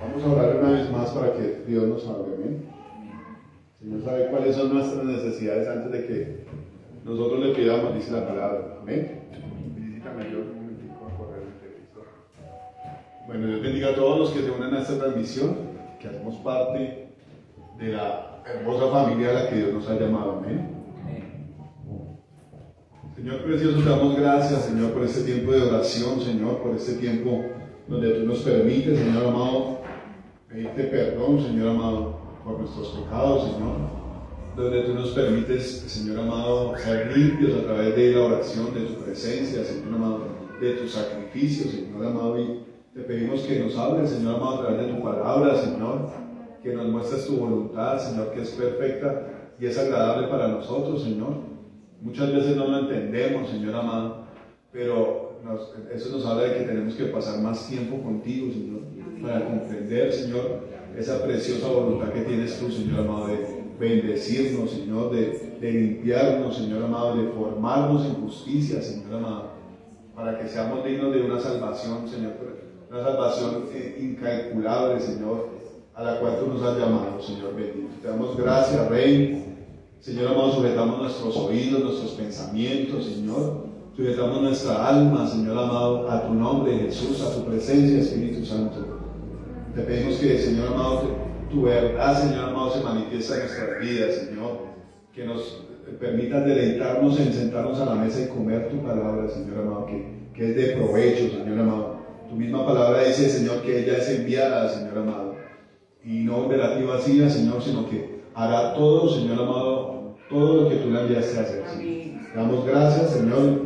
Vamos a orar una vez más para que Dios nos hable, amén. El Señor sabe cuáles son nuestras necesidades antes de que nosotros le pidamos, dice la palabra, amén. Visítame yo un momentico a correr el televisor. Bueno, Dios bendiga a todos los que se unen a esta transmisión, que hacemos parte de la hermosa familia a la que Dios nos ha llamado, amén. Señor precioso, te damos gracias, Señor, por este tiempo de oración, Señor, por este tiempo donde tú nos permites, Señor amado, pedirte perdón, Señor amado, por nuestros pecados, Señor, donde tú nos permites, Señor amado, ser limpios a través de la oración, de tu presencia, Señor amado, de tu sacrificio, Señor amado, y te pedimos que nos hables, Señor amado, a través de tu palabra, Señor, que nos muestres tu voluntad, Señor, que es perfecta y es agradable para nosotros, Señor. Muchas veces no lo entendemos, Señor amado, pero eso nos habla de que tenemos que pasar más tiempo contigo, Señor, para comprender, Señor, esa preciosa voluntad que tienes tú, Señor amado, de bendecirnos, Señor, de limpiarnos, Señor amado, de formarnos en justicia, Señor amado, para que seamos dignos de una salvación, Señor, una salvación incalculable, Señor, a la cual tú nos has llamado, Señor bendito. Te damos gracias, Rey. Señor amado, sujetamos nuestros oídos, nuestros pensamientos, Señor. Sujetamos nuestra alma, Señor amado, a tu nombre, Jesús, a tu presencia, Espíritu Santo. Te pedimos que, Señor amado, tu verdad, Señor amado, se manifiesta en nuestras vidas, Señor. Que nos permitas deleitarnos en sentarnos a la mesa y comer tu palabra, Señor amado, que es de provecho, Señor amado. Tu misma palabra dice, Señor, que ella es enviada, Señor amado. Y no volverá a ti vacía, Señor, sino que hará todo, Señor amado, todo lo que tú le enviaste a hacer. Señor. Te damos gracias, Señor,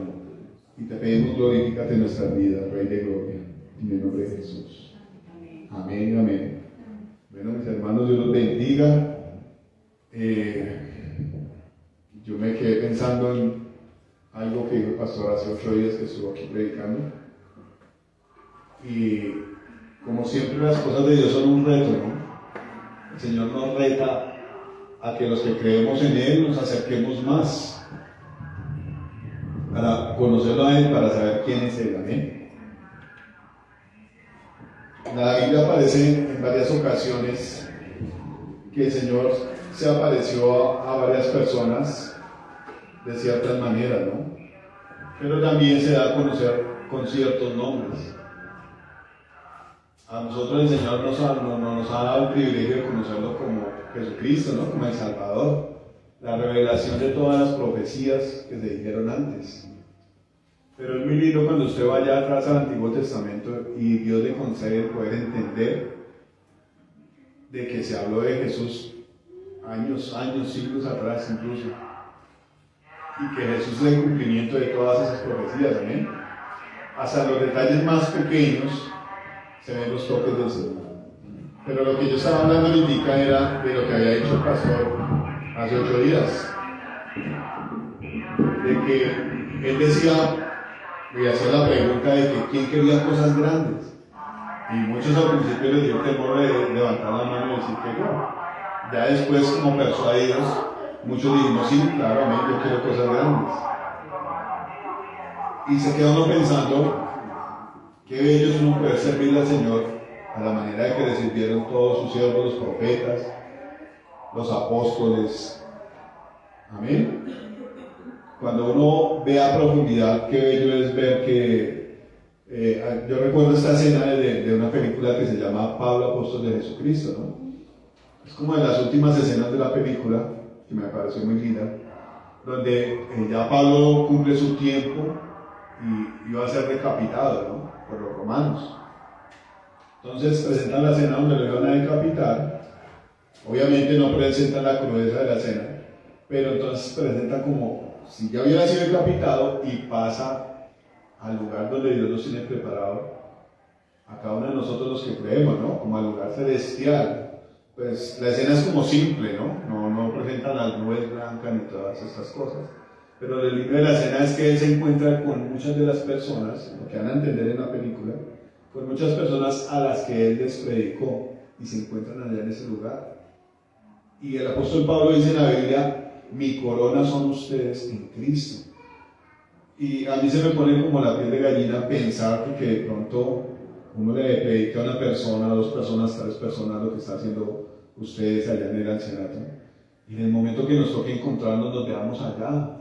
y te pedimos glorifícate en nuestras vidas, Rey de Gloria, en el nombre de Jesús. Amén, amén. Bueno, mis hermanos, Dios los bendiga. Yo me quedé pensando en algo que dijo el pastor hace 8 días que estuvo aquí predicando. Y como siempre las cosas de Dios son un reto, ¿no? El Señor nos reta a que los que creemos en Él nos acerquemos más para conocerlo a Él, para saber quién es Él, amén. En la Biblia aparece en varias ocasiones que el Señor se apareció a varias personas de ciertas maneras, ¿no? Pero también se da a conocer con ciertos nombres. A nosotros el Señor nos ha dado el privilegio de conocerlo como Jesucristo, ¿no? Como el Salvador, la revelación de todas las profecías que se dijeron antes. Pero es muy lindo cuando usted vaya atrás al Antiguo Testamento y Dios le concede el poder entender de que se habló de Jesús años, siglos atrás incluso, y que Jesús es el cumplimiento de todas esas profecías, amén. Hasta los detalles más pequeños se ven los toques del Señor. Pero lo que yo estaba hablando ahorita era de lo que había dicho el pastor hace 8 días, de que él decía, y hacía la pregunta de que quién quería cosas grandes, y muchos al principio les dio temor de levantar la mano y decir que yo. Ya después, como persuadidos, muchos dijimos, sí, claro, amén, yo quiero cosas grandes. Y se queda uno pensando, qué bello es uno poder servirle al Señor a la manera de que le sirvieron todos sus siervos, los profetas, los apóstoles. Amén. Cuando uno ve a profundidad, qué bello es ver que yo recuerdo esta escena de una película que se llama Pablo, apóstol de Jesucristo, ¿no? Es como de las últimas escenas de la película, que me pareció muy linda, donde ya Pablo cumple su tiempo y va a ser decapitado, ¿no? Por los romanos. Entonces presentan la escena donde lo iban a decapitar. Obviamente no presentan la crudeza de la escena, pero entonces presentan como si ya hubiera sido decapitado y pasa al lugar donde Dios nos tiene preparado a cada uno de nosotros los que creemos, ¿no? Como al lugar celestial. Pues la escena es como simple, ¿no? No presentan las nubes blancas ni todas estas cosas. Pero lo lindo de la escena es que él se encuentra con muchas de las personas, lo que van a entender en la película, con muchas personas a las que él les predicó y se encuentran allá en ese lugar. Y el apóstol Pablo dice en la Biblia, mi corona son ustedes en Cristo. Y a mí se me pone como la piel de gallina pensar que de pronto uno le predica a una persona, a dos personas, tres personas lo que está haciendo ustedes allá en el ancianato. Y en el momento que nos toque encontrarnos, nos veamos allá.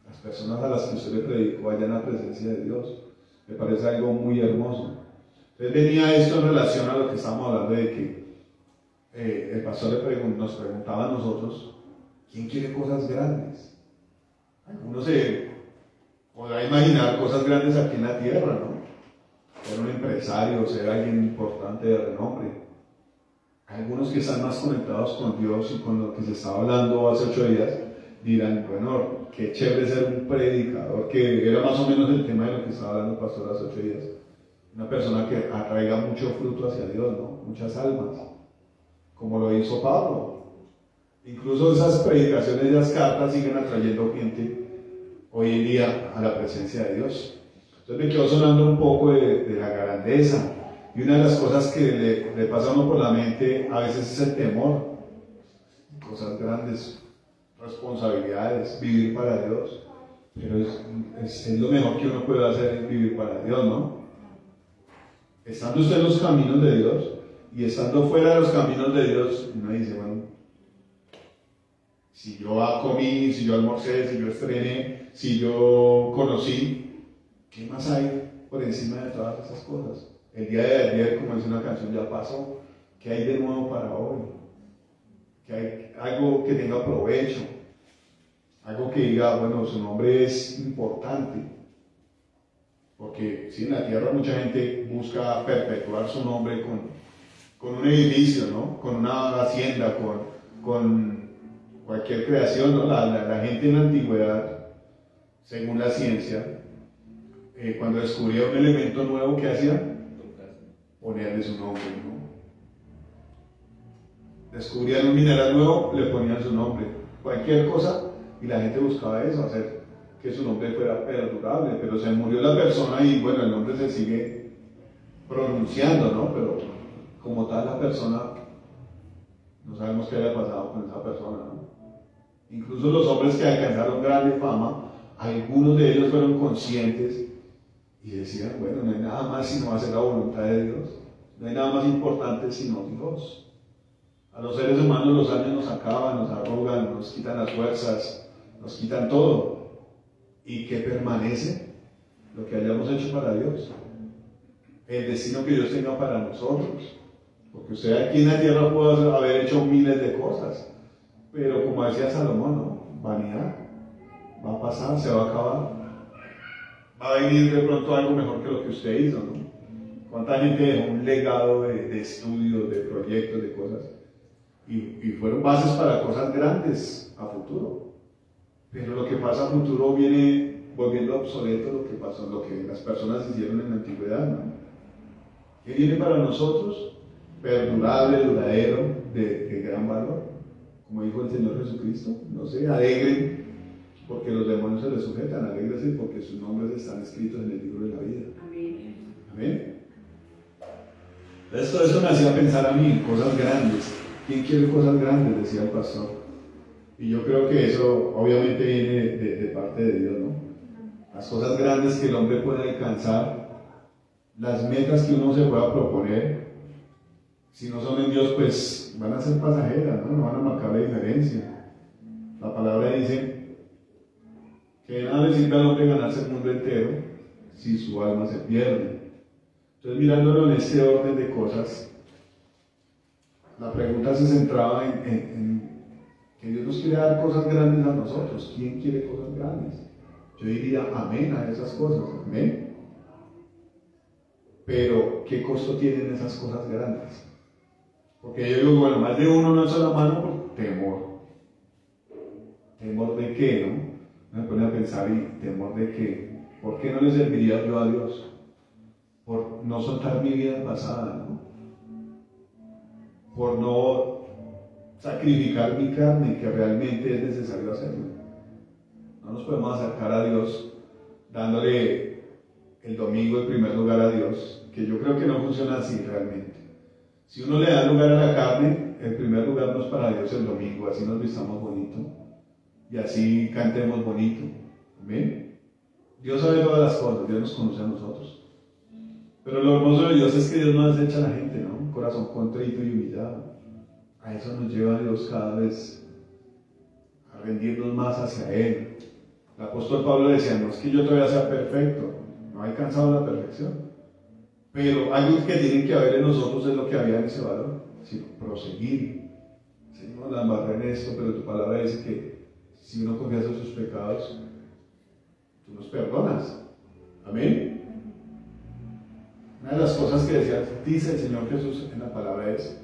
Las personas a las que usted le predicó allá en la presencia de Dios. Me parece algo muy hermoso. Entonces venía esto en relación a lo que estamos hablando de que el pastor nos preguntaba a nosotros, ¿quién quiere cosas grandes? Uno se podrá imaginar cosas grandes aquí en la tierra, ¿no? Ser un empresario, ser alguien importante de renombre. Algunos que están más conectados con Dios y con lo que se estaba hablando hace 8 días, dirán, bueno, qué chévere ser un predicador, que era más o menos el tema de lo que estaba hablando el pastor hace 8 días. Una persona que atraiga mucho fruto hacia Dios, ¿no? Muchas almas, como lo hizo Pablo. Incluso esas predicaciones, esas cartas siguen atrayendo gente hoy en día a la presencia de Dios. Entonces me quedó sonando un poco de la grandeza. Y una de las cosas que le pasa a uno por la mente a veces es el temor. Cosas grandes, responsabilidades, vivir para Dios. Pero es lo mejor que uno puede hacer, es vivir para Dios, ¿no? Estando usted en los caminos de Dios y estando fuera de los caminos de Dios, uno dice, bueno, si yo comí, si yo almorcé, si yo estrené, si yo conocí, ¿qué más hay por encima de todas esas cosas? El día de ayer, como dice una canción, ya pasó. ¿Qué hay de nuevo para hoy? Que hay algo que tenga provecho, algo que diga, bueno, su nombre es importante, porque sí, en la tierra mucha gente busca perpetuar su nombre con un edificio, ¿no? Con una hacienda, con cualquier creación, ¿no? La gente en la antigüedad, según la ciencia, cuando descubría un elemento nuevo, ¿qué hacía? Ponerle su nombre, ¿no? Descubrían un mineral nuevo, le ponían su nombre, cualquier cosa, y la gente buscaba eso, hacer que su nombre fuera perdurable, pero se murió la persona y bueno, el nombre se sigue pronunciando, ¿no? Pero como tal la persona, no sabemos qué haya pasado con esa persona, ¿no? Incluso los hombres que alcanzaron grande fama, algunos de ellos fueron conscientes y decían, bueno, no hay nada más sino hacer la voluntad de Dios, no hay nada más importante sino Dios. A los seres humanos los años nos acaban, nos arrugan, nos quitan las fuerzas, nos quitan todo. ¿Y qué permanece? Lo que hayamos hecho para Dios, el destino que Dios tenga para nosotros. Porque usted aquí en la tierra puede haber hecho miles de cosas, pero como decía Salomón, ¿no? Vanidad, va a pasar, se va a acabar. Va a venir de pronto algo mejor que lo que usted hizo, ¿no? ¿Cuánta gente dejó un legado de estudios, de proyectos, de cosas? Y fueron bases para cosas grandes a futuro. Pero lo que pasa a futuro viene volviendo obsoleto lo que pasó, lo que las personas hicieron en la antigüedad, ¿no? ¿Qué viene para nosotros? Perdurable, duradero, de gran valor. Como dijo el Señor Jesucristo, no sé, alegren porque los demonios se les sujetan, alegrense porque sus nombres están escritos en el libro de la vida. Amén. Amén. Entonces todo eso me hacía pensar a mí en cosas grandes. ¿Quién quiere cosas grandes? Decía el pastor. Y yo creo que eso obviamente viene de parte de Dios, ¿no? Las cosas grandes que el hombre puede alcanzar, las metas que uno se pueda proponer, si no son en Dios, pues van a ser pasajeras, ¿no? No van a marcar la diferencia. La palabra dice que de nada le sirve al hombre ganarse el mundo entero si su alma se pierde. Entonces, mirándolo en este orden de cosas, la pregunta se centraba en que Dios nos quiere dar cosas grandes a nosotros. ¿Quién quiere cosas grandes? Yo diría amén a esas cosas, amén. Pero, ¿qué costo tienen esas cosas grandes? Porque yo digo, bueno, más de uno no alza la mano por temor. ¿Temor de qué, no? Me pone a pensar, ¿y temor de qué? ¿Por qué no le serviría yo a Dios? Por no soltar mi vida pasada, ¿no? Por no sacrificar mi carne, que realmente es necesario hacerlo. No nos podemos acercar a Dios dándole el domingo el primer lugar a Dios, que yo creo que no funciona así realmente. Si uno le da lugar a la carne, el primer lugar no es para Dios el domingo, así nos vistamos bonito y así cantemos bonito. ¿Amén? Dios sabe todas las cosas, Dios nos conoce a nosotros. Pero lo hermoso de Dios es que Dios no desecha a la gente, ¿no? Un corazón contrito y humillado. A eso nos lleva Dios cada vez, a rendirnos más hacia Él. El apóstol Pablo decía, no es que yo todavía sea perfecto, no he alcanzado la perfección, pero algo que tiene que haber en nosotros es lo que había en ese varón, sino proseguir. Señor, la embarré en esto, pero tu palabra dice que si uno confiesa sus pecados, tú nos perdonas. Amén. Una de las cosas que dice el Señor Jesús en la palabra es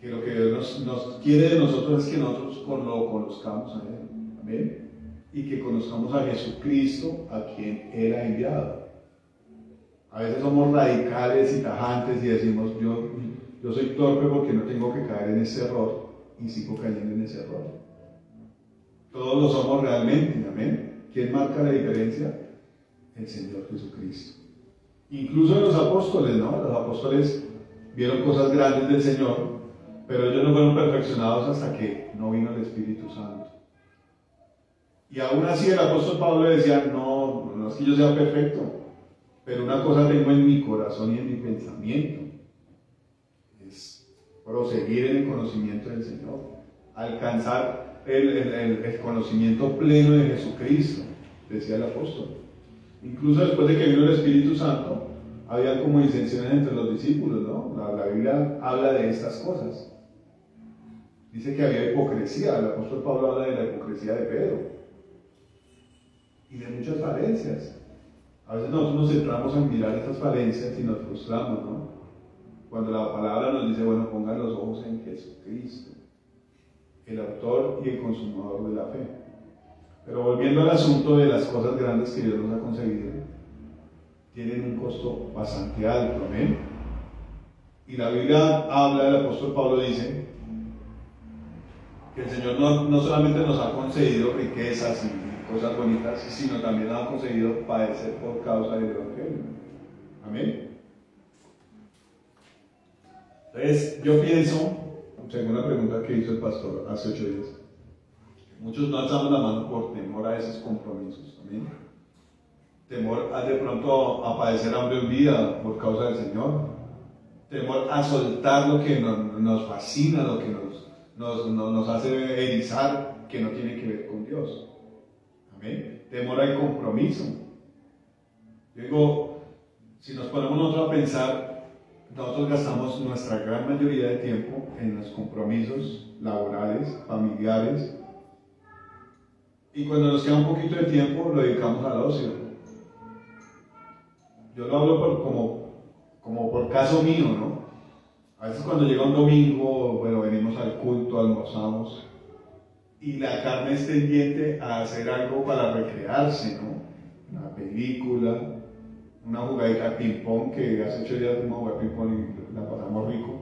que lo que Dios nos quiere de nosotros es que nosotros lo conozcamos a Él. Amén. Y que conozcamos a Jesucristo, a quien Él ha enviado. A veces somos radicales y tajantes y decimos, yo soy torpe porque no tengo que caer en ese error, y sigo cayendo en ese error. Todos lo somos realmente. Amén. ¿Quién marca la diferencia? El Señor Jesucristo. Incluso los apóstoles, ¿no? Los apóstoles vieron cosas grandes del Señor, pero ellos no fueron perfeccionados hasta que no vino el Espíritu Santo. Y aún así el apóstol Pablo decía, no es que yo sea perfecto, pero una cosa tengo en mi corazón y en mi pensamiento, es proseguir en el conocimiento del Señor, alcanzar el conocimiento pleno de Jesucristo, decía el apóstol. Incluso después de que vino el Espíritu Santo, había como disensiones entre los discípulos, ¿no? La Biblia habla de estas cosas. Dice que había hipocresía, el apóstol Pablo habla de la hipocresía de Pedro y de muchas falencias. A veces nosotros nos centramos en mirar esas falencias y nos frustramos, ¿no? Cuando la palabra nos dice, bueno, pongan los ojos en Jesucristo, el autor y el consumador de la fe. Pero volviendo al asunto de las cosas grandes que Dios nos ha concedido, tienen un costo bastante alto, ¿amén? Y la Biblia habla, el apóstol Pablo dice, que el Señor no solamente nos ha concedido riquezas y cosas bonitas, sino también nos ha concedido padecer por causa del Evangelio. Amén. Entonces, yo pienso, según la pregunta que hizo el pastor hace 8 días, muchos no alzamos la mano por temor a esos compromisos. Amén. Temor a de pronto a padecer hambre en vida por causa del Señor. Temor a soltar lo que nos fascina, lo que nos hace erizar, que no tiene que ver con Dios. Amén. Temor al compromiso. Yo digo, si nos ponemos nosotros a pensar, nosotros gastamos nuestra gran mayoría de tiempo en los compromisos laborales, familiares, y cuando nos queda un poquito de tiempo lo dedicamos al ocio. Yo lo hablo como por caso mío, ¿no? A veces cuando llega un domingo, bueno, venimos al culto, almorzamos, y la carne es tendiente a hacer algo para recrearse, ¿no? Una película, una jugadita de ping-pong, que hace 8 días fuimos a jugar ping-pong y la pasamos rico.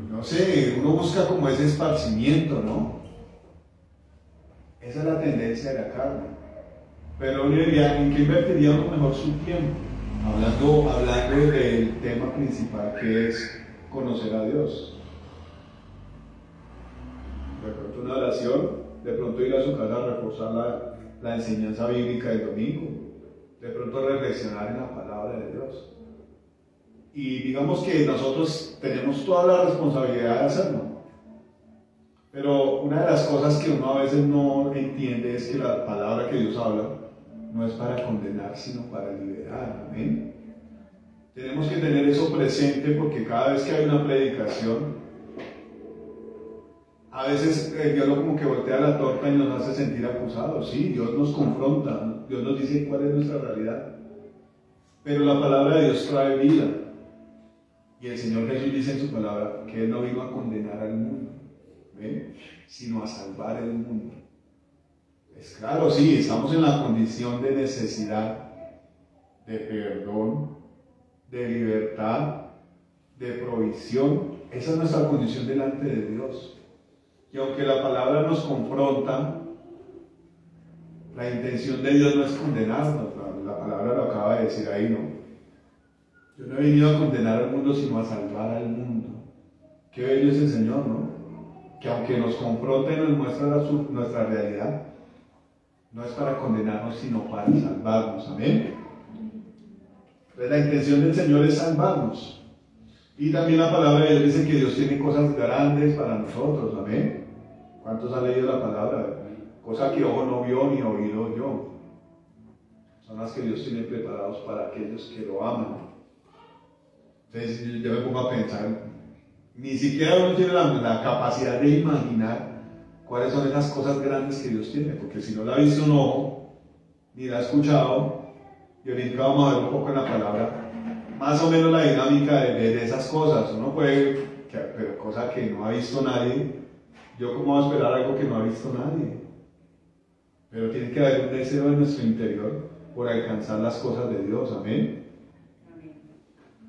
No sé, uno busca como ese esparcimiento, ¿no? Esa es la tendencia de la carne. Pero uno diría, ¿en qué invertiría uno mejor su tiempo? Hablando del tema principal, que es conocer a Dios. De pronto una oración, de pronto ir a su casa a reforzar la enseñanza bíblica del domingo, de pronto reflexionar en la palabra de Dios. Y digamos que nosotros tenemos toda la responsabilidad de hacerlo. Pero una de las cosas que uno a veces no entiende es que la palabra que Dios habla no es para condenar, sino para liberar. ¿Amén? Tenemos que tener eso presente, porque cada vez que hay una predicación, a veces Dios como que voltea la torta y nos hace sentir acusados. Sí, Dios nos confronta, Dios nos dice cuál es nuestra realidad. Pero la palabra de Dios trae vida. Y el Señor Jesús dice en su palabra que Él no vino a condenar al mundo, ¿ven?, sino a salvar el mundo. Es claro, sí, estamos en la condición de necesidad, de perdón, de libertad, de provisión. Esa es nuestra condición delante de Dios. Y aunque la palabra nos confronta, la intención de Dios no es condenarnos. La palabra lo acaba de decir ahí, ¿no? Yo no he venido a condenar al mundo, sino a salvar al mundo. Qué bello es el Señor, ¿no? Que aunque nos confronta y nos muestra nuestra realidad, no es para condenarnos, sino para salvarnos. Amén. Entonces, la intención del Señor es salvarnos. Y también la palabra de Dios dice que Dios tiene cosas grandes para nosotros, amén. ¿Cuántos han leído la palabra? Cosa que ojo no vio ni oído oyó. Son las que Dios tiene preparados para aquellos que lo aman. Entonces yo me pongo a pensar, ni siquiera uno tiene la capacidad de imaginar cuáles son esas cosas grandes que Dios tiene, porque si no la ha visto un ojo, ni la ha escuchado, y ahorita vamos a ver un poco en la palabra, más o menos la dinámica de esas cosas. Uno puede, pero cosa que no ha visto nadie, yo cómo voy a esperar algo que no ha visto nadie. Pero tiene que haber un deseo en nuestro interior por alcanzar las cosas de Dios, amén.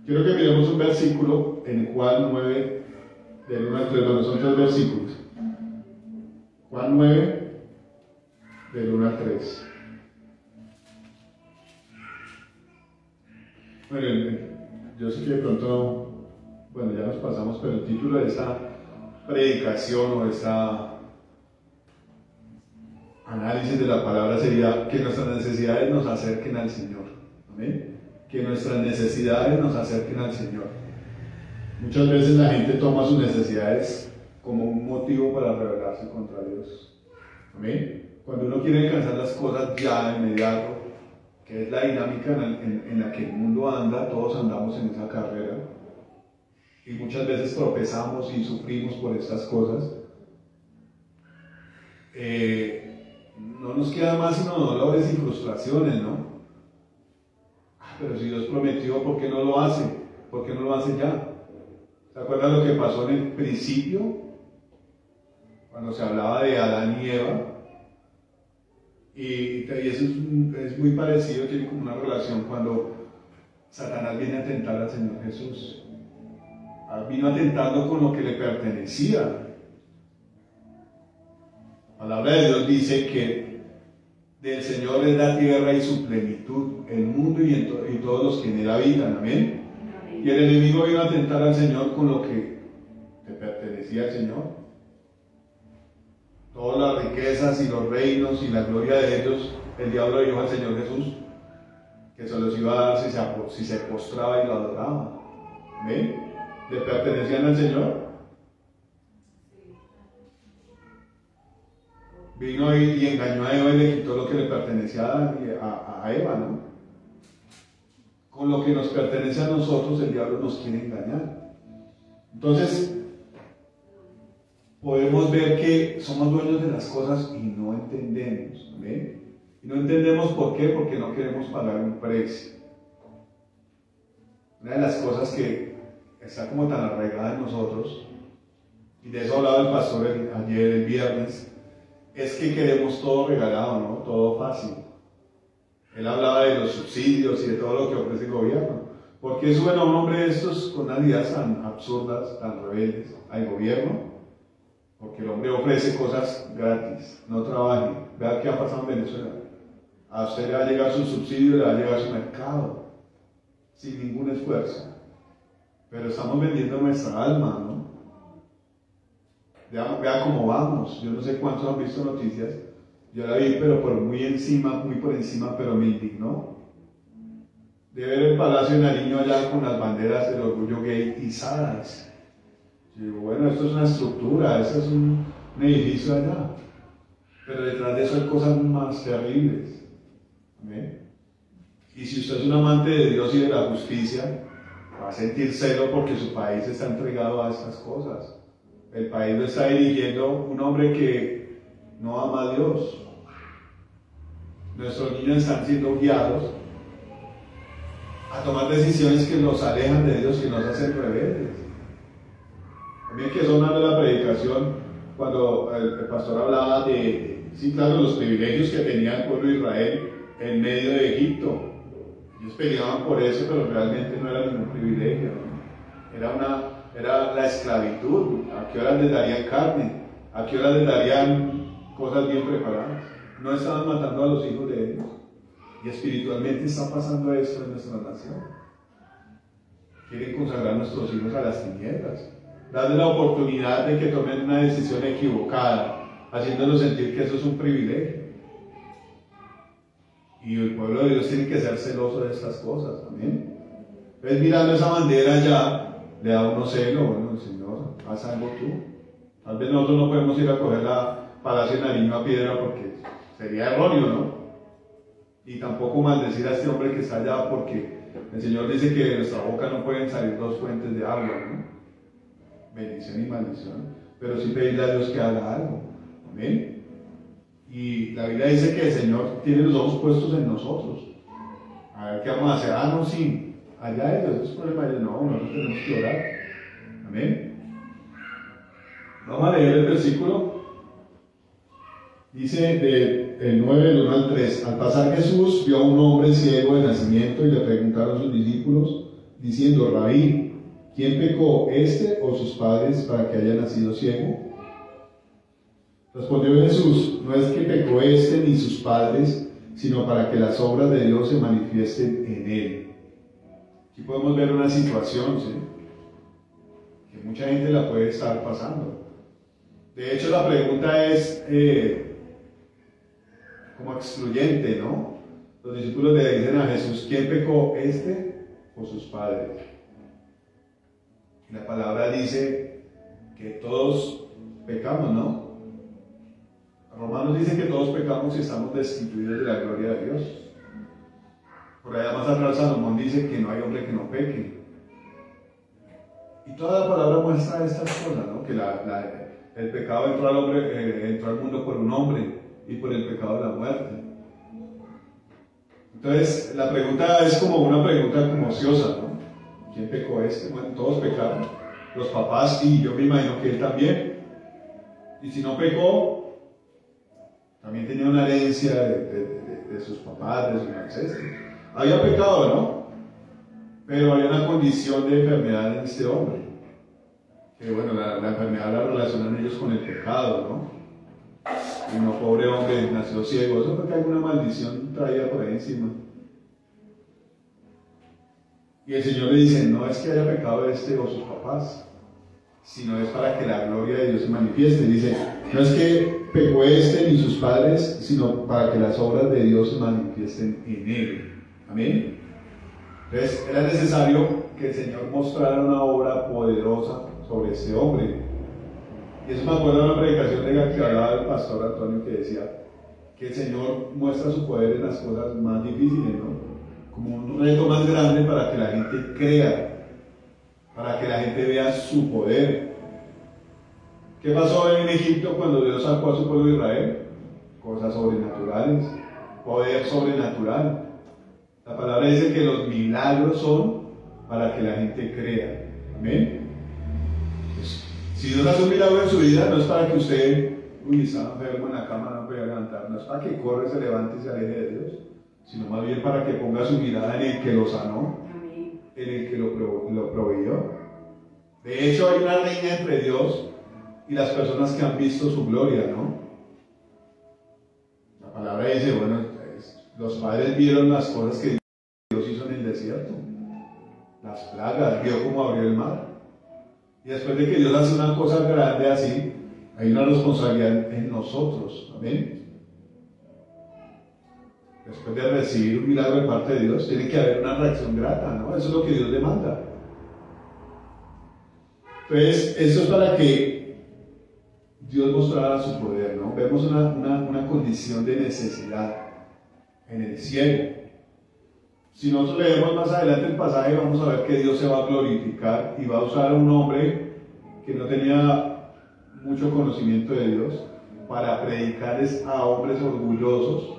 Quiero que miremos un versículo en Juan 9, del 1 al 3, bueno, son 3 versículos. Juan 9, del 1 al 3. Bueno, yo sé que de pronto, bueno, ya nos pasamos, pero el título de esta predicación o esta análisis de la palabra sería que nuestras necesidades nos acerquen al Señor. ¿Amén? Que nuestras necesidades nos acerquen al Señor. Muchas veces la gente toma sus necesidades como un motivo para rebelarse contra Dios. ¿Amén? Cuando uno quiere alcanzar las cosas ya, inmediato, que es la dinámica en la que el mundo anda, todos andamos en esa carrera, y muchas veces tropezamos y sufrimos por estas cosas. No nos queda más sino dolores y frustraciones, ¿no? Pero si Dios prometió, ¿por qué no lo hace? ¿Por qué no lo hace ya? ¿Se acuerdan lo que pasó en el principio? Cuando se hablaba de Adán y Eva. Y eso es muy parecido, tiene como una relación cuando Satanás viene a tentar al Señor Jesús. Vino atentando con lo que le pertenecía. La palabra de Dios dice que del Señor es la tierra y su plenitud, el mundo y todos los que en él habitan, amén. Y el enemigo vino a tentar al Señor con lo que le pertenecía al Señor. Todas las riquezas y los reinos y la gloria de ellos, el diablo dijo al Señor Jesús que se los iba a dar si se postraba y lo adoraba. ¿Amén? ¿Le pertenecían al Señor? Vino y engañó a Eva y le quitó lo que le pertenecía a Eva, ¿no? Con lo que nos pertenece a nosotros, el diablo nos quiere engañar. Entonces, podemos ver que somos dueños de las cosas y no entendemos, ¿ven? Y no entendemos por qué, porque no queremos pagar un precio. Una de las cosas que está como tan arraigada en nosotros, y de eso hablaba el pastor ayer, el viernes, es que queremos todo regalado, ¿no? Todo fácil. Él hablaba de los subsidios y de todo lo que ofrece el gobierno. ¿Por qué suben a un hombre de estos con unas ideas tan absurdas, tan rebeldes al gobierno? Porque el hombre ofrece cosas gratis, no trabaje. Vea qué ha pasado en Venezuela. A usted le va a llegar su subsidio, le va a llegar su mercado, sin ningún esfuerzo. Pero estamos vendiendo nuestra alma, ¿no? Vea cómo vamos. Yo no sé cuántos han visto noticias. Yo la vi, pero muy por encima, pero me indignó. De ver el Palacio de Nariño allá con las banderas del orgullo gay izadas. Yo digo, bueno, esto es una estructura, esto es un edificio allá. Pero detrás de eso hay cosas más terribles. ¿Ven? Y si usted es un amante de Dios y de la justicia, va a sentir celo porque su país está entregado a estas cosas. El país lo está dirigiendo un hombre que no ama a Dios. Nuestros niños están siendo guiados a tomar decisiones que nos alejan de Dios, que nos hacen rebeldes. También que sonando la predicación, cuando el pastor hablaba sí, claro, los privilegios que tenía el pueblo de Israel en medio de Egipto. Ellos peleaban por eso, pero realmente no era ningún privilegio, ¿no? Era la esclavitud. ¿A qué horas les darían carne? ¿A qué horas les darían cosas bien preparadas? No estaban matando a los hijos de ellos. Y espiritualmente está pasando esto en nuestra nación. Quieren consagrar a nuestros hijos a las tinieblas, darles la oportunidad de que tomen una decisión equivocada, haciéndolos sentir que eso es un privilegio. Y el pueblo de Dios tiene que ser celoso de estas cosas, ¿amén? Entonces, mirando esa bandera ya, le da uno celo. Bueno, Señor, haz algo tú. Tal vez nosotros no podemos ir a coger la Palacio de Nariño a piedra porque sería erróneo, ¿no? Y tampoco maldecir a este hombre que está allá, porque el Señor dice que de nuestra boca no pueden salir dos fuentes de agua, ¿no? Bendición y maldición. Pero sí pedirle a Dios que haga algo. Amén. Y la Biblia dice que el Señor tiene los ojos puestos en nosotros. A ver qué vamos a hacer. Ah, no, sí. Allá ellos, es problema de ellos. No, nosotros tenemos que orar. Amén. Vamos a leer el versículo. Dice del 9, del 1 al 3. Al pasar Jesús vio a un hombre ciego de nacimiento y le preguntaron sus discípulos, diciendo: Rabí, ¿quién pecó, este o sus padres, para que haya nacido ciego? Respondió Jesús: no es que pecó este ni sus padres, sino para que las obras de Dios se manifiesten en él. Aquí podemos ver una situación, ¿sí?, que mucha gente la puede estar pasando. De hecho, la pregunta es como excluyente, ¿no? Los discípulos le dicen a Jesús: ¿quién pecó, este o sus padres? La palabra dice que todos pecamos, ¿no? Romanos dice que todos pecamos y estamos destituidos de la gloria de Dios. Por allá más atrás Salomón dice que no hay hombre que no peque. Y toda la palabra muestra estas cosas, ¿no? Que el pecado entró al hombre, entró al mundo por un hombre, y por el pecado de la muerte. Entonces, la pregunta es como una pregunta como ociosa, ¿no? ¿Quién pecó este? Bueno, todos pecaron. Los papás, y yo me imagino que él también. Y si no pecó, también tenía una herencia de sus papás, de sus ancestros. Había pecado, ¿no? Pero había una condición de enfermedad en este hombre. Que bueno, la enfermedad la relacionan ellos con el pecado, ¿no? Y no, pobre hombre, nació ciego. Eso porque alguna maldición traía por ahí encima. Y el Señor le dice: no es que haya pecado este o sus papás, sino es para que la gloria de Dios se manifieste. Dice: no es que pecó este ni sus padres, sino para que las obras de Dios se manifiesten en él. Amén. Entonces era necesario que el Señor mostrara una obra poderosa sobre este hombre. Y eso me acuerdo de la predicación que hablaba el pastor Antonio, que decía que el Señor muestra su poder en las cosas más difíciles, ¿no? Como un reto más grande para que la gente crea, para que la gente vea su poder. ¿Qué pasó en Egipto cuando Dios sacó a su pueblo de Israel? Cosas sobrenaturales, poder sobrenatural. La palabra dice que los milagros son para que la gente crea. Amén. Pues, si Dios hace un milagro en su vida, no es para que usted, está enfermo en la cama, no puede levantar, no es para que corra, se levante y se aleje de Dios, sino más bien para que ponga su mirada en el que lo sanó, en el que lo proveyó. De hecho, hay una riña entre Dios y las personas que han visto su gloria, ¿no? La palabra dice, bueno, los padres vieron las cosas que Dios hizo en el desierto, las plagas, vio cómo abrió el mar. Y después de que Dios hace una cosa grande así, hay una responsabilidad en nosotros. Amén. Después de recibir un milagro de parte de Dios, tiene que haber una reacción grata, ¿no? Eso es lo que Dios demanda. Entonces, eso es para que Dios mostrara su poder, ¿no? Vemos una condición de necesidad en el cielo. Si nosotros leemos más adelante el pasaje, vamos a ver que Dios se va a glorificar y va a usar a un hombre que no tenía mucho conocimiento de Dios para predicarles a hombres orgullosos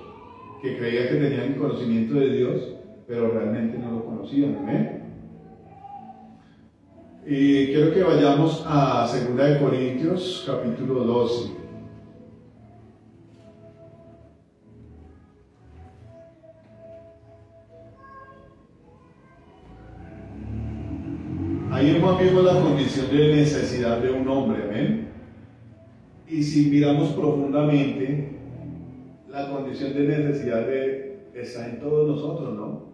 que creían que tenían conocimiento de Dios, pero realmente no lo conocían. ¿Amén? Y quiero que vayamos a 2 Corintios, capítulo 12. Ahí vemos la condición de necesidad de un hombre, ¿amén? Y si miramos profundamente, la condición de necesidad está en todos nosotros, ¿no?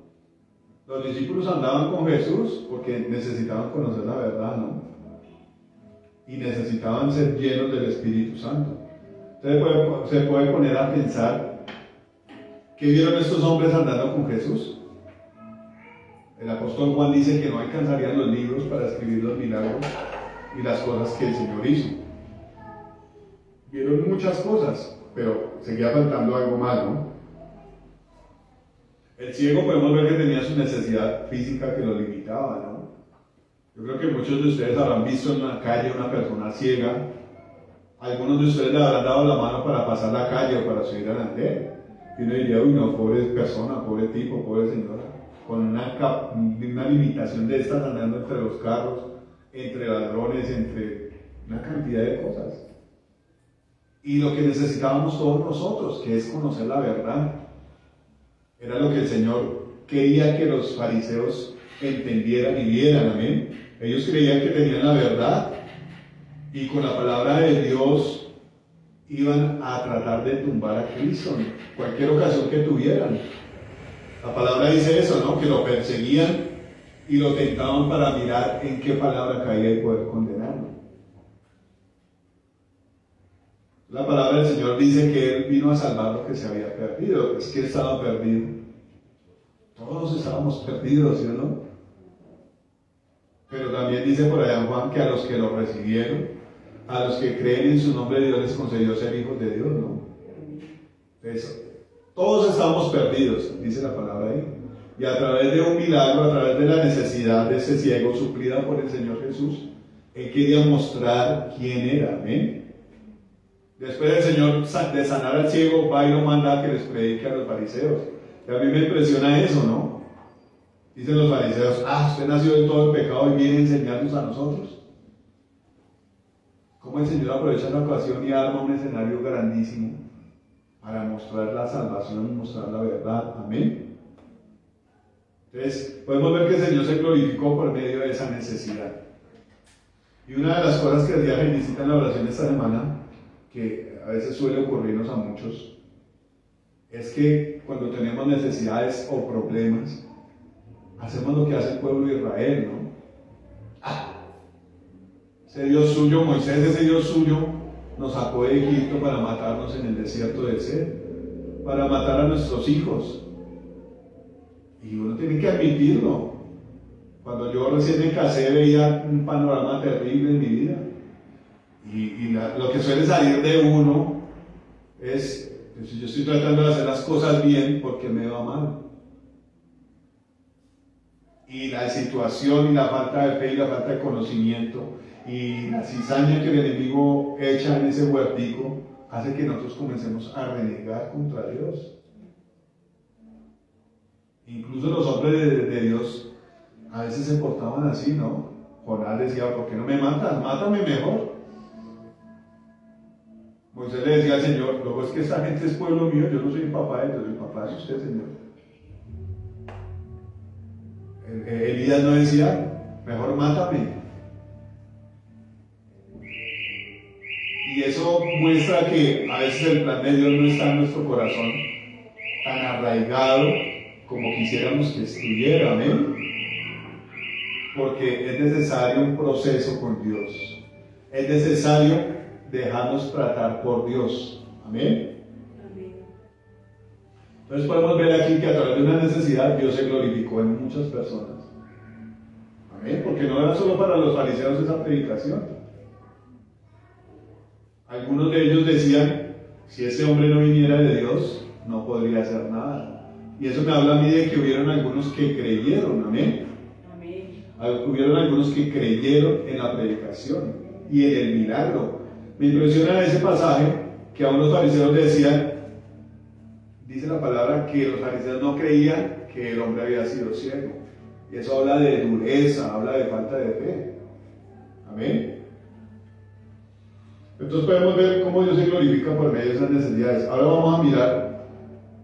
Los discípulos andaban con Jesús porque necesitaban conocer la verdad, ¿no? Y necesitaban ser llenos del Espíritu Santo. Entonces se puede poner a pensar, ¿qué vieron estos hombres andando con Jesús? El apóstol Juan dice que no alcanzarían los libros para escribir los milagros y las cosas que el Señor hizo. Vieron muchas cosas, pero seguía faltando algo más, ¿no? El ciego podemos ver que tenía su necesidad física que lo limitaba, ¿no? Yo creo que muchos de ustedes habrán visto en la calle una persona ciega. Algunos de ustedes le habrán dado la mano para pasar la calle o para subir al andén. Y uno diría, uy, no, pobre persona, pobre tipo, pobre señora, con una limitación de estas andando entre los carros, entre ladrones, entre una cantidad de cosas. Y lo que necesitábamos todos nosotros, que es conocer la verdad, era lo que el Señor quería que los fariseos entendieran y vieran, amén. Ellos creían que tenían la verdad y con la palabra de Dios iban a tratar de tumbar a Cristo en cualquier ocasión que tuvieran. La palabra dice eso, ¿no? Que lo perseguían y lo tentaban para mirar en qué palabra caía y poder condenarlo. La palabra del Señor dice que Él vino a salvar lo que se había perdido. Es que Él estaba perdido. Todos estábamos perdidos, ¿sí o no? Pero también dice por allá en Juan que a los que lo recibieron, a los que creen en su nombre, Dios les concedió ser hijos de Dios, ¿no? Entonces, todos estamos perdidos, dice la palabra ahí. Y a través de un milagro, a través de la necesidad de ese ciego suplida por el Señor Jesús, Él quería mostrar quién era, amén. Después del Señor de sanar al ciego, va y lo manda a que les predique a los fariseos. Y a mí me impresiona eso, ¿no? Dicen los fariseos, usted nació en todo el pecado y viene a enseñarnos a nosotros. ¿Cómo el Señor aprovecha la ocasión y arma un escenario grandísimo para mostrar la salvación y mostrar la verdad? Amén. Entonces, podemos ver que el Señor se glorificó por medio de esa necesidad. Y una de las cosas que hacía Felicita en la oración esta semana, que a veces suele ocurrirnos a muchos, es que cuando tenemos necesidades o problemas, hacemos lo que hace el pueblo de Israel, ¿no? Ese Dios suyo, Moisés, ese Dios suyo, nos sacó de Egipto para matarnos en el desierto de Sed, para matar a nuestros hijos. Y uno tiene que admitirlo. Cuando yo recién me casé veía un panorama terrible en mi vida. Y lo que suele salir de uno es, yo estoy tratando de hacer las cosas bien porque me va mal. Y la situación y la falta de fe y la falta de conocimiento y la cizaña que el enemigo echa en ese huertico hace que nosotros comencemos a renegar contra Dios. Incluso los hombres de Dios a veces se portaban así, ¿no? Jonás decía, ¿por qué no me matas? Mátame mejor. Moisés le decía al Señor, luego es que esta gente es pueblo mío, yo no soy el papá de ellos, el papá es usted, Señor. Elías no decía, mejor mátame. Y eso muestra que a veces el plan de Dios no está en nuestro corazón tan arraigado como quisiéramos que estuviera, amén. Porque es necesario un proceso con Dios. Es necesario dejarnos tratar por Dios, amén. Entonces podemos ver aquí que a través de una necesidad Dios se glorificó en muchas personas. Amén, porque no era solo para los fariseos esa predicación. Algunos de ellos decían, si ese hombre no viniera de Dios, no podría hacer nada. Y eso me habla a mí de que hubieron algunos que creyeron, amén. Hubieron algunos que creyeron en la predicación y en el milagro. Me impresiona ese pasaje que a unos fariseos decían, dice la palabra que los fariseos no creían que el hombre había sido ciego. Y eso habla de dureza, habla de falta de fe. Amén. Entonces podemos ver cómo Dios se glorifica por medio de esas necesidades. Ahora vamos a mirar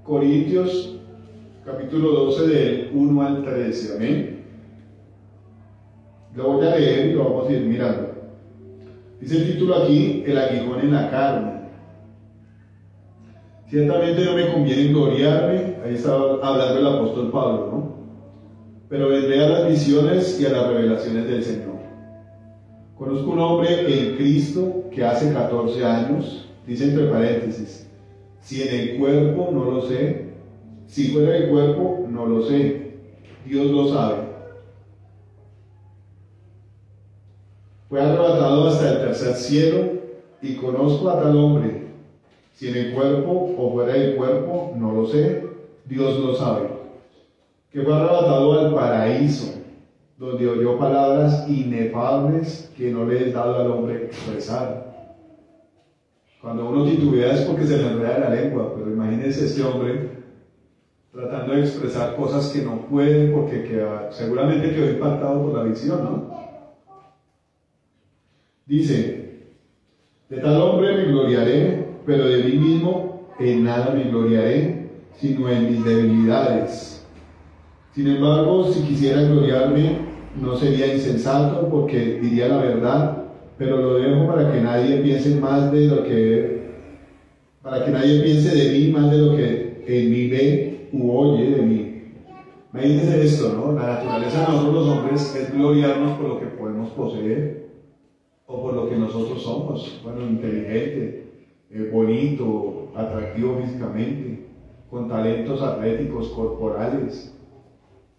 Corintios capítulo 12 del 1 al 13. Amén. Lo voy a leer y lo vamos a ir mirando. Dice el título aquí, el aguijón en la carne. Ciertamente no me conviene gloriarme, ahí estaba hablando el apóstol Pablo, ¿no? Pero vendré a las visiones y a las revelaciones del Señor. Conozco un hombre en Cristo que hace 14 años, dice entre paréntesis, si en el cuerpo no lo sé, si fuera del cuerpo no lo sé, Dios lo sabe. Fue arrebatado hasta el tercer cielo, y conozco a tal hombre, si en el cuerpo o fuera del cuerpo, no lo sé, Dios lo sabe, que fue arrebatado al paraíso, donde oyó palabras inefables que no le es dado al hombre expresar. Cuando uno titubea es porque se le enreda la lengua, pero imagínense este hombre tratando de expresar cosas que no puede porque seguramente quedó impactado por la visión, ¿no? Dice, de tal hombre me gloriaré, pero de mí mismo en nada me gloriaré, sino en mis debilidades. Sin embargo, si quisiera gloriarme, no sería insensato, porque diría la verdad, pero lo dejo para que nadie piense más de lo que, para que nadie piense de mí más de lo que en mí ve u oye de mí. Imagínense esto, ¿no? La naturaleza de nosotros los hombres es gloriarnos por lo que podemos poseer, o por lo que nosotros somos, bueno, inteligente, bonito, atractivo físicamente, con talentos atléticos, corporales.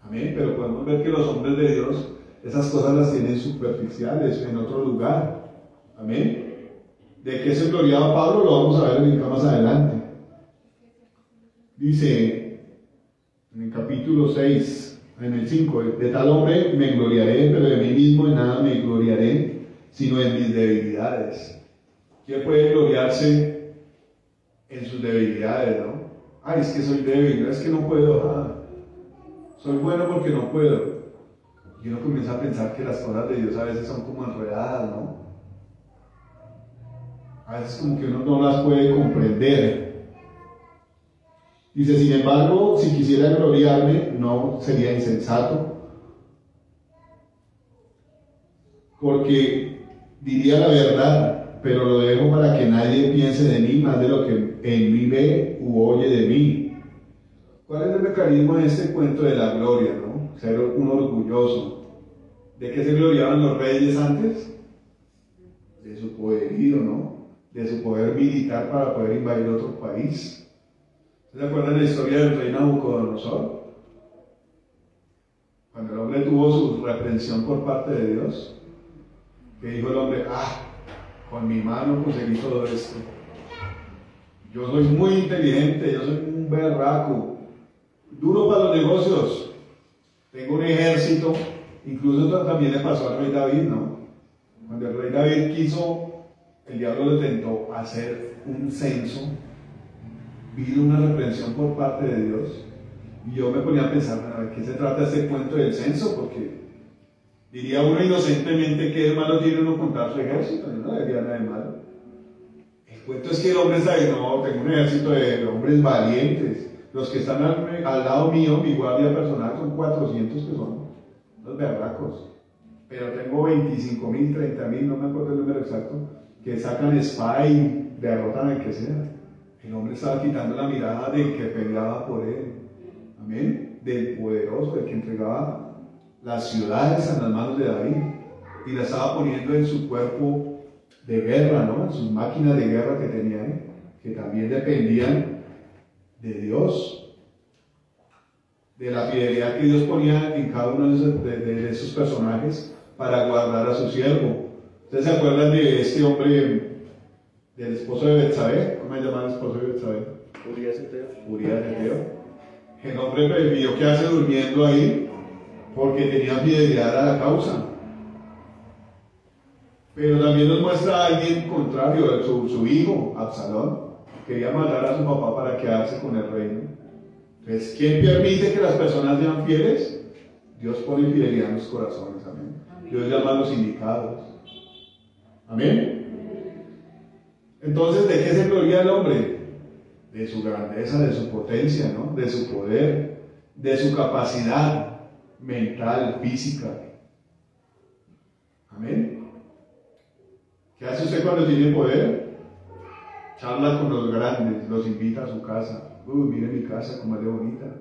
Amén, pero podemos ver que los hombres de Dios, esas cosas las tienen superficiales, en otro lugar. Amén. ¿De qué se gloriaba Pablo? Lo vamos a ver más adelante. Dice en el capítulo 6, en el 5, de tal hombre me gloriaré, pero de mí mismo en nada me gloriaré, sino en mis debilidades. ¿Quién puede gloriarse en sus debilidades, no? Ay, es que soy débil, es que no puedo, soy bueno porque no puedo. Y uno comienza a pensar que las cosas de Dios a veces son como enredadas, ¿no? A veces como que uno no las puede comprender. Dice, sin embargo, si quisiera gloriarme, no sería insensato, porque diría la verdad, pero lo dejo para que nadie piense de mí más de lo que en mí ve u oye de mí. ¿Cuál es el mecanismo de este cuento de la gloria, no? Ser un orgulloso. ¿De qué se gloriaban los reyes antes? De su poderío, ¿no? De su poder militar para poder invadir otro país. ¿Se acuerdan la historia del rey Nabucodonosor? Cuando el hombre tuvo su reprensión por parte de Dios, que dijo el hombre, con mi mano conseguí todo esto. Yo soy muy inteligente, yo soy un berraco, duro para los negocios, tengo un ejército. Incluso esto también le pasó al rey David, ¿no? Cuando el rey David quiso, el diablo le tentó hacer un censo, vino una reprensión por parte de Dios, y yo me ponía a pensar, ¿de qué se trata este cuento del censo? Porque diría uno inocentemente que de malo tiene uno contar su ejército, no debería nada de malo. El cuento es que el hombre sabe, no, tengo un ejército de hombres valientes. Los que están al lado mío, mi guardia personal, son 400 que son los berracos. Pero tengo 25.000, 30.000, no me acuerdo el número exacto, que sacan espada y derrotan al que sea. El hombre estaba quitando la mirada del que peleaba por él. Amén. Del poderoso, del que entregaba las ciudades en las manos de David, y la estaba poniendo en su cuerpo de guerra, ¿no? En sus máquinas de guerra que tenían, que también dependían de Dios, de la fidelidad que Dios ponía en cada uno de esos personajes para guardar a su siervo. ¿Ustedes se acuerdan de este hombre, del esposo de Betsabé? ¿Cómo se llama el esposo de Betsabé? Urías Eteo. Urías Eteo. El hombre prefirió quedarse durmiendo ahí porque tenía fidelidad a la causa. Pero también nos muestra a alguien contrario, su hijo, Absalón, quería matar a su papá para quedarse con el reino. Entonces, ¿quién permite que las personas sean fieles? Dios pone fidelidad en los corazones, amén. Dios llama a los indicados. Amén. Entonces, ¿de qué se gloria el hombre? De su grandeza, de su potencia, ¿no? De su poder, de su capacidad mental, física. Amén. ¿Qué hace usted cuando tiene poder? Charla con los grandes, los invita a su casa. Mire mi casa, como es de bonita.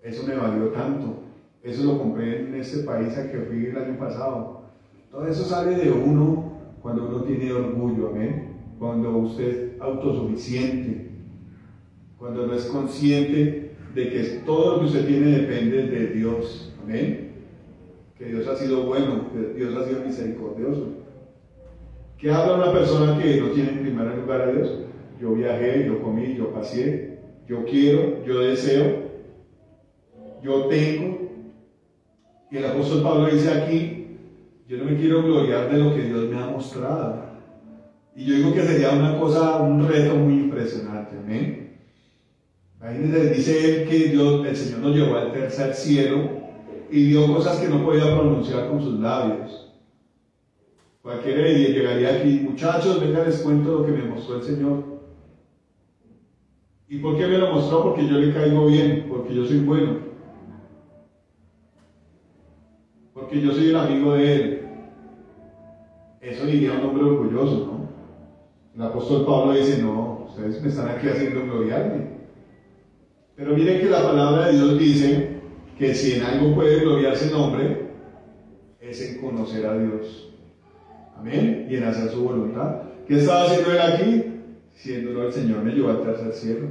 Eso me valió tanto. Eso lo compré en este país al que fui el año pasado. Todo eso sale de uno cuando uno tiene orgullo, amén. Cuando usted es autosuficiente, cuando no es consciente de que todo lo que usted tiene depende de Dios. Amén. Que Dios ha sido bueno, que Dios ha sido misericordioso. ¿Qué habla una persona que no tiene en primer lugar a Dios? Yo viajé, yo comí, yo pasé, yo quiero, yo deseo, yo tengo. Y el apóstol Pablo dice aquí, yo no me quiero gloriar de lo que Dios me ha mostrado. Y yo digo que sería una cosa, un reto muy impresionante. Amén. Imagínense, dice él que el Señor nos llevó al tercer cielo y vio cosas que no podía pronunciar con sus labios. Cualquiera llegaría aquí, muchachos, venga, les cuento lo que me mostró el Señor. ¿Y por qué me lo mostró? Porque yo le caigo bien, porque yo soy bueno, porque yo soy el amigo de Él. Eso diría un hombre orgulloso, ¿no? El apóstol Pablo dice, no, ustedes me están aquí haciendo gloriarme. Pero miren que la palabra de Dios dice que si en algo puede gloriarse el hombre, es en conocer a Dios. Amén. Y en hacer su voluntad. ¿Qué estaba haciendo él aquí? Siéndolo el Señor me llevó al tercer cielo.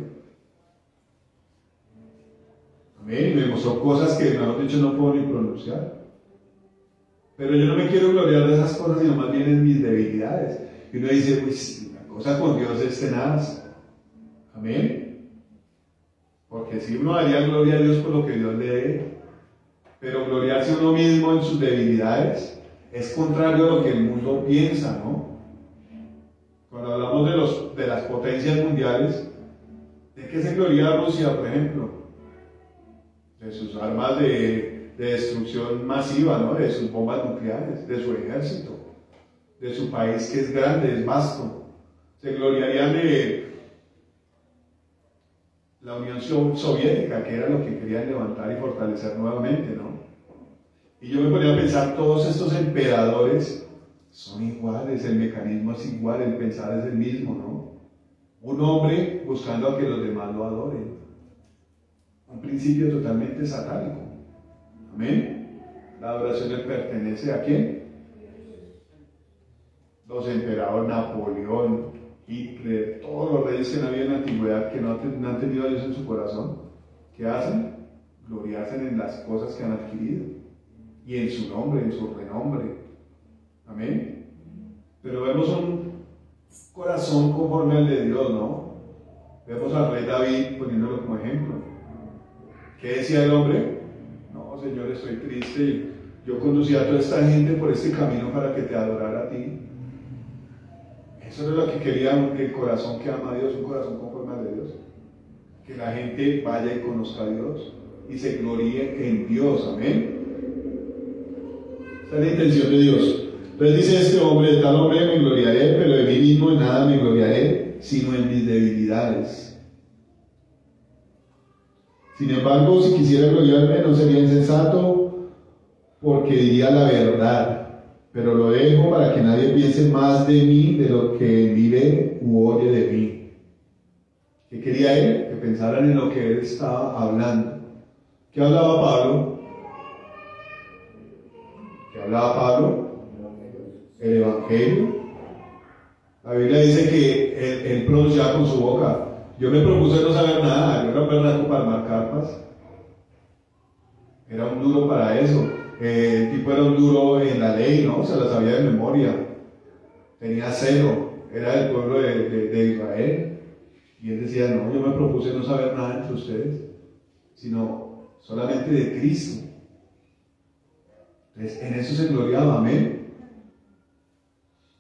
Amén. Y me mostró cosas que, mejor dicho, no puedo ni pronunciar. Pero yo no me quiero gloriar de esas cosas, sino más bien en mis debilidades. Y uno dice, pues la cosa con Dios es tenaz. Amén. Porque si uno daría gloria a Dios por lo que Dios le dé, pero gloriarse uno mismo en sus debilidades es contrario a lo que el mundo piensa, ¿no? Cuando hablamos de las potencias mundiales, ¿de qué se gloria Rusia, por ejemplo? De sus armas de destrucción masiva, ¿no? De sus bombas nucleares, de su ejército, de su país que es grande, es vasto. Se gloriarían de la Unión Soviética, que era lo que querían levantar y fortalecer nuevamente, ¿no? Y yo me ponía a pensar, todos estos emperadores son iguales, el mecanismo es igual, el pensar es el mismo, ¿no? Un hombre buscando a que los demás lo adoren. Un principio totalmente satánico. Amén. La adoración le pertenece ¿a quién? Los emperadores, Napoleón, Hitler, todos los reyes que no había en la antigüedad, que no han tenido a Dios en su corazón. ¿Qué hacen? Gloriarse en las cosas que han adquirido. Y en su nombre, en su renombre. Amén. Pero vemos un corazón conforme al de Dios, ¿no? Vemos al rey David poniéndolo como ejemplo. ¿Qué decía el hombre? No, Señor, estoy triste. Yo conducía a toda esta gente por este camino para que te adorara a ti. Eso es lo que quería el corazón que ama a Dios, un corazón conforme al de Dios. Que la gente vaya y conozca a Dios y se gloríe en Dios. Amén. Esa es la intención de Dios. Entonces dice este hombre, de tal hombre me gloriaré, pero de mí mismo en nada me gloriaré, sino en mis debilidades. Sin embargo, si quisiera gloriarme, no sería insensato, porque diría la verdad, pero lo dejo para que nadie piense más de mí de lo que vive u oye de mí. ¿Qué quería él? Que pensaran en lo que él estaba hablando. ¿Qué hablaba Pablo? ¿Qué hablaba Pablo? El Evangelio. La Biblia dice que él pronunciaba con su boca. Yo me propuse no saber nada, yo era un berraco para armar carpas. Era un duro para eso. El tipo era un duro en la ley, ¿no? Se la sabía de memoria. Tenía celo, era del pueblo de Israel. Y él decía, no, yo me propuse no saber nada entre ustedes, sino solamente de Cristo. Entonces, en eso se gloriaba, amén.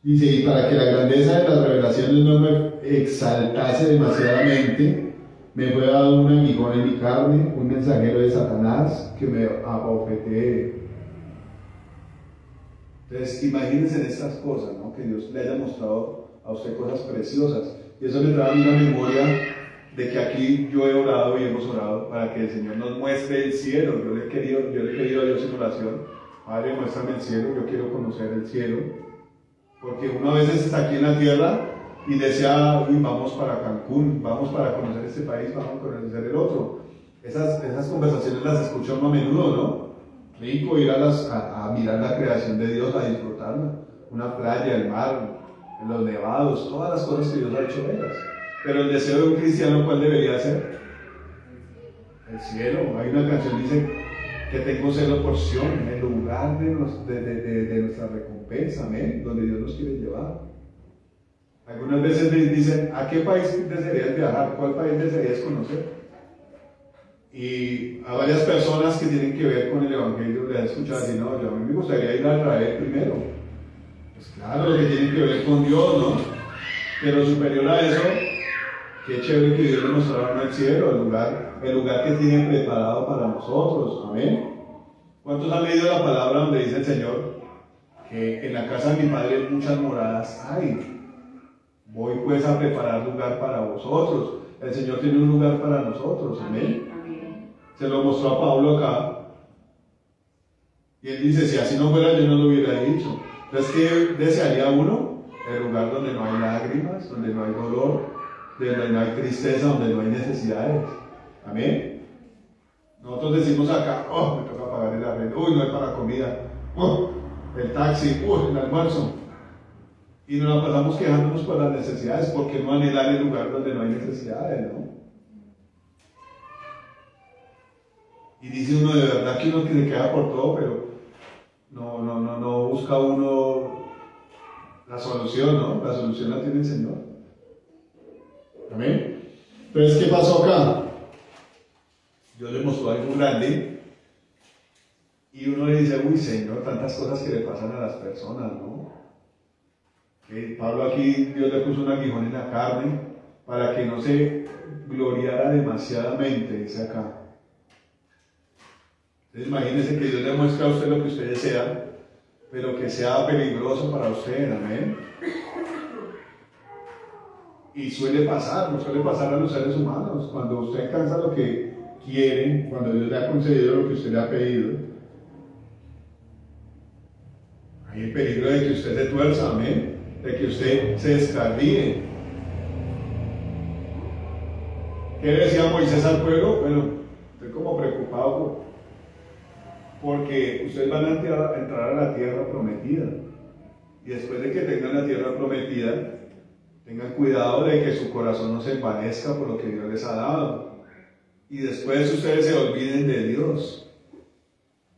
Dice, y para que la grandeza de las revelaciones no me exaltase demasiadamente, me fue dado un aguijón en mi carne, un mensajero de Satanás que me abofetee. Entonces, imagínense en estas cosas, ¿no? Que Dios le haya mostrado a usted cosas preciosas. Y eso le trae a mí la memoria de que aquí yo he orado y hemos orado para que el Señor nos muestre el cielo. Yo le he pedido a Dios en oración, Padre, muéstrame el cielo, yo quiero conocer el cielo. Porque uno a veces está aquí en la tierra y desea, uy, vamos para Cancún, vamos para conocer este país, vamos a conocer el otro. Esas conversaciones las escucho a menudo, ¿no? Rico ir a mirar la creación de Dios, a disfrutarla. Una playa, el mar, los nevados, todas las cosas que Dios ha hecho bellas. Pero el deseo de un cristiano, ¿cuál debería ser? El cielo. Hay una canción que dice que tengo celo por Sion, el lugar de nuestra recompensa, amén, donde Dios nos quiere llevar. Algunas veces dicen, ¿a qué país desearías viajar? ¿Cuál país desearías conocer? Y a varias personas que tienen que ver con el Evangelio les he escuchado decir, no, yo a mí me gustaría ir a Israel primero. Pues claro, lo que tiene que ver con Dios, ¿no? Pero superior a eso, qué chévere que Dios nos mostrara el cielo, el lugar que tiene preparado para nosotros, amén. ¿Cuántos han leído la palabra donde dice el Señor que en la casa de mi Padre muchas moradas hay? Voy pues a preparar lugar para vosotros. El Señor tiene un lugar para nosotros, amén. Se lo mostró a Pablo acá. Y él dice, si así no fuera yo no lo hubiera dicho. Entonces, ¿qué desearía uno? El lugar donde no hay lágrimas, donde no hay dolor, donde no hay tristeza, donde no hay necesidades. Amén. Nosotros decimos acá, oh, me toca pagar el arriendo, uy, no hay para comida, el taxi, el almuerzo. Y nos la pasamos quejándonos por las necesidades, porque no anhelar el lugar donde no hay necesidades, ¿no? Y dice uno de verdad que uno que se queda por todo, pero no busca uno la solución, ¿no? La solución la tiene el Señor. Amén. Entonces, ¿qué pasó acá? Dios le mostró algo grande y uno le dice, uy, Señor, tantas cosas que le pasan a las personas, ¿no? Que Pablo aquí, Dios le puso un aguijón en la carne para que no se gloriara demasiadamente, dice acá. Entonces imagínense que Dios le muestra a usted lo que usted desea, pero que sea peligroso para usted, amén. Y suele pasar, nos suele pasar a los seres humanos, cuando usted alcanza lo que quiere, cuando Dios le ha concedido lo que usted le ha pedido, hay el peligro de que usted se tuerza, amén, de que usted se descarríe. ¿Qué decía Moisés al pueblo? Bueno, estoy como preocupado porque ustedes van a entrar a la tierra prometida. Y después de que tengan la tierra prometida, tengan cuidado de que su corazón no se envanezca por lo que Dios les ha dado. Y después ustedes se olviden de Dios.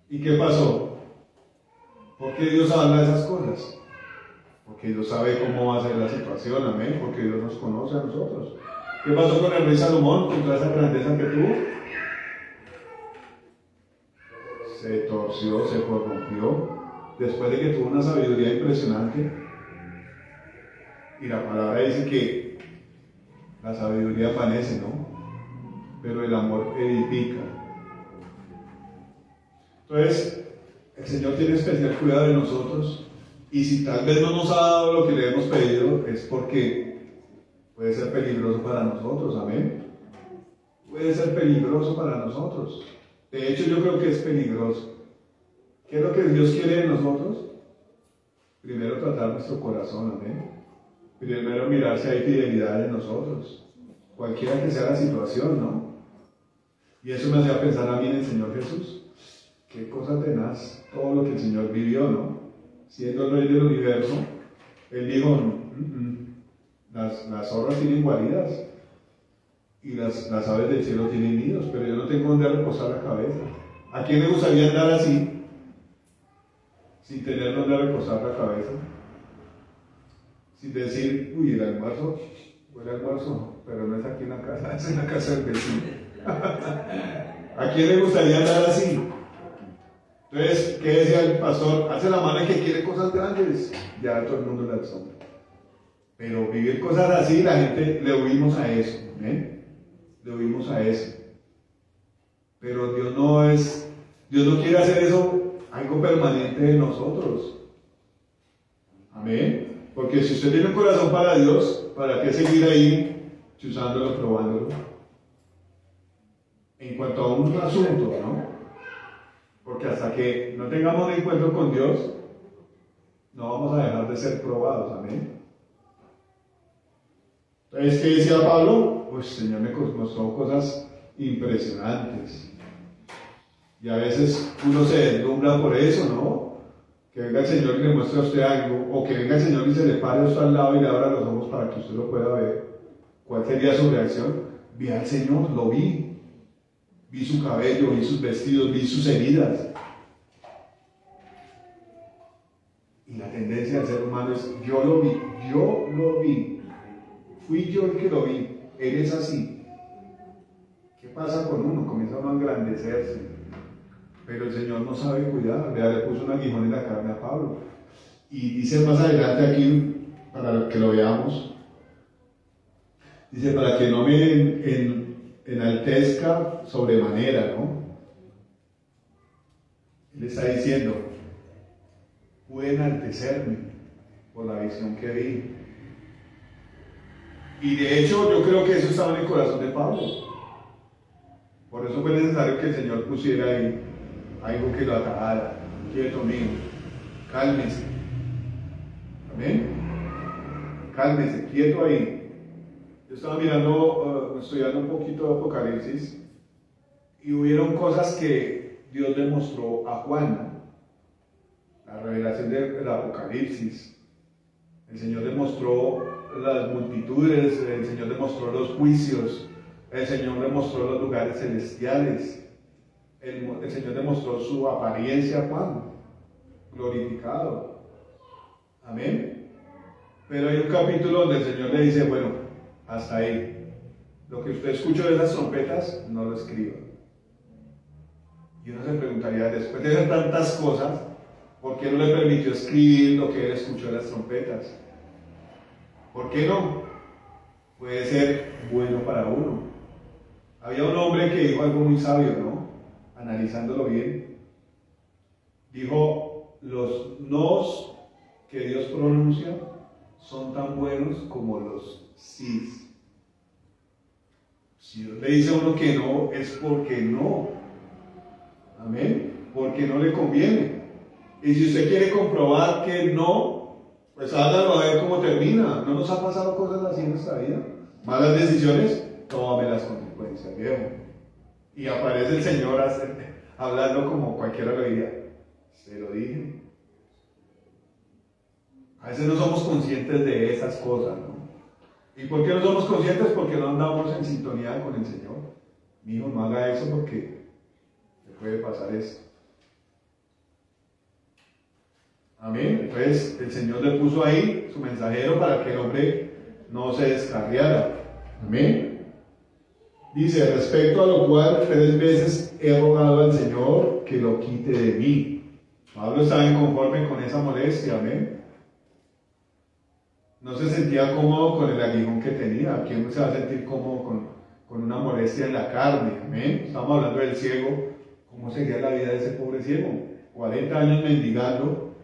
¿Y qué pasó? ¿Por qué Dios habla de esas cosas? Porque Dios sabe cómo va a ser la situación, amén. Porque Dios nos conoce a nosotros. ¿Qué pasó con el rey Salomón, con toda esa grandeza que tuvo? Se torció, se corrompió, después de que tuvo una sabiduría impresionante. Y la palabra dice que la sabiduría amanece, ¿no? Pero el amor edifica. Entonces, el Señor tiene especial cuidado de nosotros, y si tal vez no nos ha dado lo que le hemos pedido, es porque puede ser peligroso para nosotros, amén. Puede ser peligroso para nosotros. De hecho, yo creo que es peligroso. ¿Qué es lo que Dios quiere de nosotros? Primero tratar nuestro corazón, amén. Primero mirar si hay fidelidad en nosotros, cualquiera que sea la situación, ¿no? Y eso me hacía pensar a mí en el Señor Jesús. Qué cosa tenaz, todo lo que el Señor vivió, ¿no? Siendo el Rey del universo, Él dijo, las zorras tienen guaridas y las aves del cielo tienen nidos, pero yo no tengo donde reposar la cabeza. ¿A quién le gustaría andar así, sin tener donde reposar la cabeza? Sin decir, uy, el almuerzo, pero no es aquí en la casa, es en la casa del vecino. ¿A quién le gustaría andar así? Entonces, ¿qué decía el pastor? Hace la mano que quiere cosas grandes, ya todo el mundo la asombra. Pero vivir cosas así, la gente le huimos a eso, ¿eh? Le huimos a eso. Pero Dios no quiere hacer eso algo permanente en nosotros. Amén. Porque si usted tiene un corazón para Dios, ¿para qué seguir ahí chuzándolo, probándolo? En cuanto a un asunto, ¿no? Porque hasta que no tengamos un encuentro con Dios, no vamos a dejar de ser probados, amén. Entonces, ¿qué decía Pablo? Pues el Señor me mostró cosas impresionantes. Y a veces uno se deslumbra por eso, ¿no? Que venga el Señor y le muestre a usted algo, o que venga el Señor y se le pare a usted al lado y le abra los ojos para que usted lo pueda ver. ¿Cuál sería su reacción? Vi al Señor, lo vi vi su cabello, vi sus vestidos, vi sus heridas. Y la tendencia del ser humano es, yo lo vi, fui yo el que lo vi, él es así. ¿Qué pasa con uno? Comienza uno a engrandecerse. Pero el Señor no sabe cuidar, le puso un aguijón en la carne a Pablo. Y dice más adelante aquí, para que lo veamos, dice, para que no me enaltezca sobremanera, ¿no? Él está diciendo, pude enaltecerme por la visión que vi. Y de hecho yo creo que eso estaba en el corazón de Pablo. Por eso fue necesario que el Señor pusiera ahí algo que lo atajara. Quieto, amigo, cálmese. Amén. Cálmese, quieto ahí. Yo estaba mirando, estudiando un poquito de Apocalipsis y hubieron cosas que Dios le mostró a Juan, ¿no? La revelación del Apocalipsis. El Señor le mostró las multitudes, el Señor le mostró los juicios, el Señor le mostró los lugares celestiales, el Señor le mostró su apariencia a Juan, glorificado. Amén. Pero hay un capítulo donde el Señor le dice, bueno, hasta ahí. Lo que usted escuchó de esas trompetas, no lo escriba. Y uno se preguntaría, después de ver tantas cosas, ¿por qué no le permitió escribir lo que él escuchó de las trompetas? ¿Por qué no? Puede ser bueno para uno. Había un hombre que dijo algo muy sabio, ¿no? Analizándolo bien. Dijo, los nos que Dios pronuncia son tan buenos como los sís. Si Dios le dice a uno que no, es porque no. Amén. Porque no le conviene. Y si usted quiere comprobar que no, pues hágalo a ver cómo termina. ¿No nos ha pasado cosas así en nuestra vida? Malas decisiones, tómame las consecuencias, viejo. Y aparece el Señor hablando como cualquiera lo diría. Se lo dije. A veces no somos conscientes de esas cosas, ¿no? ¿Y por qué no somos conscientes? Porque no andamos en sintonía con el Señor. Mi hijo, no haga eso porque le puede pasar esto. Amén. Entonces el Señor le puso ahí su mensajero para que el hombre no se descarriara. Amén. Dice, respecto a lo cual 3 veces he rogado al Señor que lo quite de mí. Pablo estaba inconforme con esa molestia. Amén. No se sentía cómodo con el aguijón que tenía. ¿Quién se va a sentir cómodo con una molestia en la carne? Amén. Estamos hablando del ciego. ¿Cómo sería la vida de ese pobre ciego? 40 años mendigando.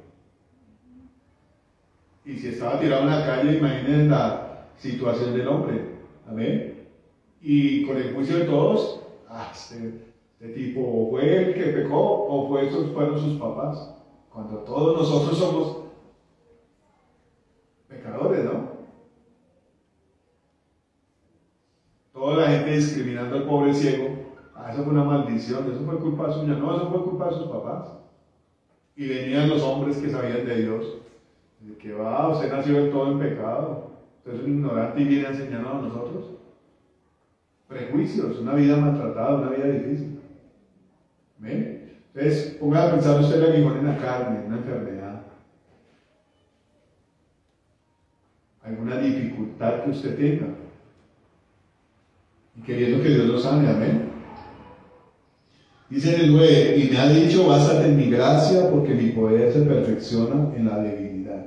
Y si estaba tirado en la calle, imaginen la situación del hombre. Amén. Y con el juicio de todos, este tipo o fue el que pecó o fueron sus papás. Cuando todos nosotros somos pecadores, ¿no? Toda la gente discriminando al pobre ciego. Eso fue una maldición, eso fue culpa suya. No, eso fue culpa de sus papás. Y venían los hombres que sabían de Dios. Que va, usted nació del todo en pecado. Usted es un ignorante y viene a enseñarnos a nosotros. Prejuicios, una vida maltratada, una vida difícil. ¿Ven? Entonces, ponga a pensar usted el aguijón en la carne, en una enfermedad. Alguna dificultad que usted tenga. Y queriendo que Dios lo sane, amén. Dice en el 9, y me ha dicho, bástate en mi gracia, porque mi poder se perfecciona en la debilidad.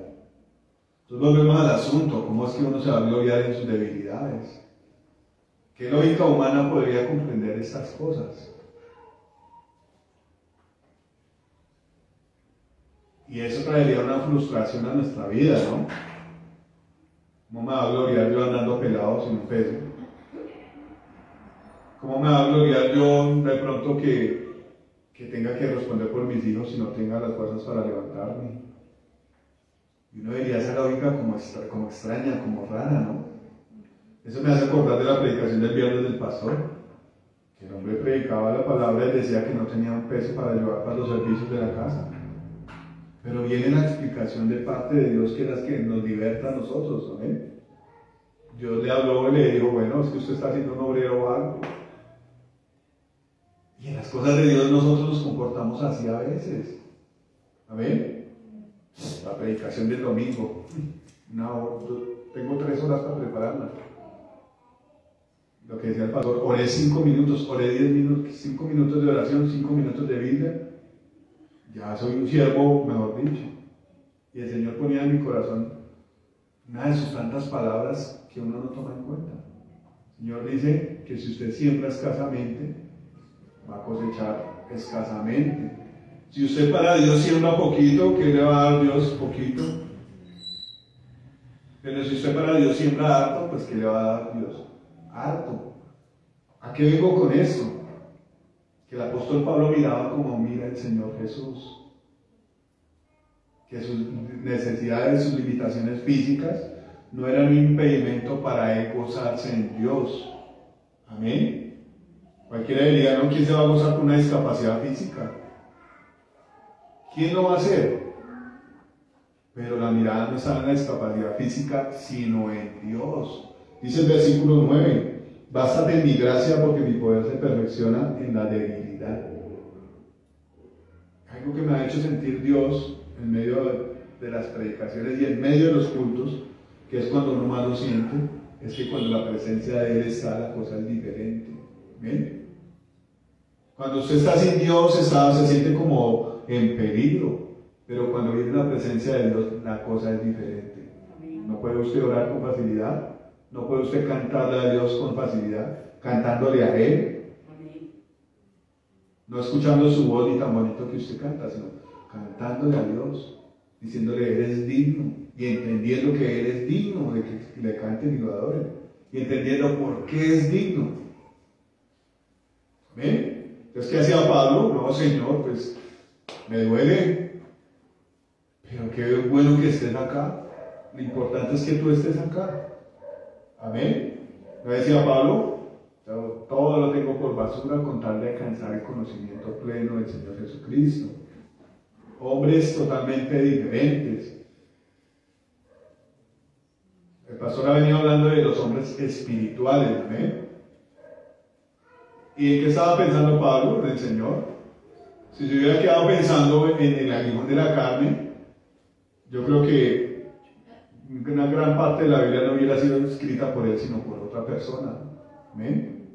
Entonces volvemos al asunto, ¿cómo es que uno se va a gloriar en sus debilidades? ¿Qué lógica humana podría comprender estas cosas? Y eso traería una frustración a nuestra vida, ¿no? ¿Cómo me va a gloriar yo andando pelado sin un peso? ¿Cómo me va a gloriar yo de pronto que tenga que responder por mis hijos si no tenga las fuerzas para levantarme? Y uno vería esa lógica como extraña, como rara, ¿no? Eso me hace acordar de la predicación del viernes del pastor, que el hombre predicaba la palabra y decía que no tenía un peso para llevar para los servicios de la casa. Pero viene la explicación de parte de Dios, que es la que nos liberta a nosotros, ¿amén? Dios le habló y le dijo, bueno, es que usted está haciendo un obrero o algo. Y en las cosas de Dios nosotros nos comportamos así a veces. Amén. La predicación del domingo. No, tengo 3 horas para prepararla. Lo que decía el pastor, oré 5 minutos, oré 10 minutos, 5 minutos de oración, 5 minutos de Biblia. Ya soy un siervo, mejor dicho. Y el Señor ponía en mi corazón una de sus tantas palabras que uno no toma en cuenta. El Señor dice que si usted siembra escasamente, va a cosechar escasamente. Si usted para Dios siembra poquito, ¿qué le va a dar Dios? Poquito. Pero si usted para Dios siembra harto, pues ¿qué le va a dar Dios? Harto. ¿A qué vengo con esto? Que el apóstol Pablo miraba como mira el Señor Jesús. Que sus necesidades, sus limitaciones físicas no eran un impedimento para él gozarse en Dios. Amén. Cualquiera diría, ¿no? ¿Quién se va a gozar con una discapacidad física? ¿Quién lo va a hacer? Pero la mirada no está en la discapacidad física, sino en Dios. Dice el versículo 9, bástate mi gracia porque mi poder se perfecciona en la debilidad. Algo que me ha hecho sentir Dios en medio de las predicaciones y en medio de los cultos, que es cuando uno más lo siente, es que cuando la presencia de Él está, la cosa es diferente. ¿Ven? Cuando usted está sin Dios, se siente como en peligro, pero cuando viene la presencia de Dios, la cosa es diferente. No puede usted orar con facilidad, no puede usted cantarle a Dios con facilidad, cantándole a Él, no escuchando su voz ni tan bonito que usted canta, sino cantándole a Dios, diciéndole eres digno, y entendiendo que Él es digno de que le canten y lo adoren, y entendiendo por qué es digno. ¿Ven? Entonces, ¿qué hacía Pablo? No, Señor, pues me duele, pero qué bueno que estés acá. Lo importante es que tú estés acá. Amén. ¿No decía Pablo? Todo lo tengo por basura con tal de alcanzar el conocimiento pleno del Señor Jesucristo. Hombres totalmente diferentes. El pastor ha venido hablando de los hombres espirituales. ¿Amén? ¿Y en qué estaba pensando Pablo? En el Señor. Si se hubiera quedado pensando en el aguijón de la carne, yo creo que una gran parte de la Biblia no hubiera sido escrita por él, sino por otra persona. ¿Amén?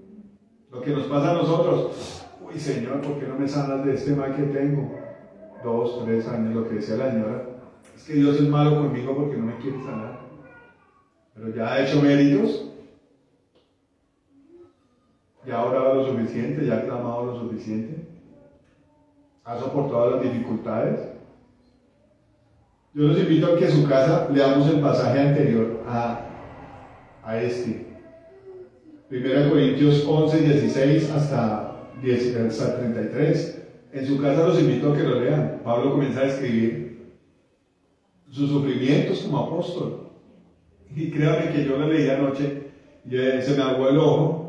Lo que nos pasa a nosotros, uy Señor, ¿por qué no me sanas de este mal que tengo? 2, 3 años, lo que decía la señora, es que Dios es malo conmigo porque no me quiere sanar. Pero ya ha hecho méritos, ya ha orado lo suficiente, ya ha clamado lo suficiente, ha soportado las dificultades. Yo los invito a que en su casa leamos el pasaje anterior a este. 1 Corintios 11, 16 hasta 33. En su casa los invito a que lo lean. Pablo comienza a escribir sus sufrimientos como apóstol. Y créanme que yo lo leí anoche y se me aguó el ojo.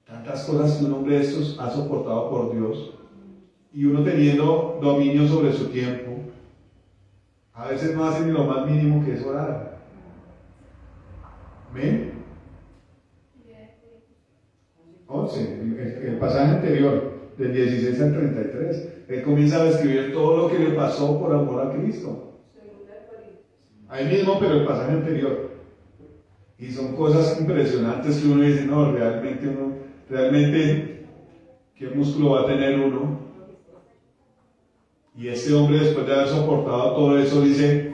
Tantas cosas que un hombre de estos ha soportado por Dios. Y uno teniendo dominio sobre su tiempo, a veces no hace ni lo más mínimo que es orar. ¿Ven? 11, el pasaje anterior, del 16 al 33, él comienza a describir todo lo que le pasó por amor a Cristo. Ahí mismo, pero el pasaje anterior. Y son cosas impresionantes que uno dice, no, realmente, ¿qué músculo va a tener uno? Y este hombre, después de haber soportado todo eso, dice,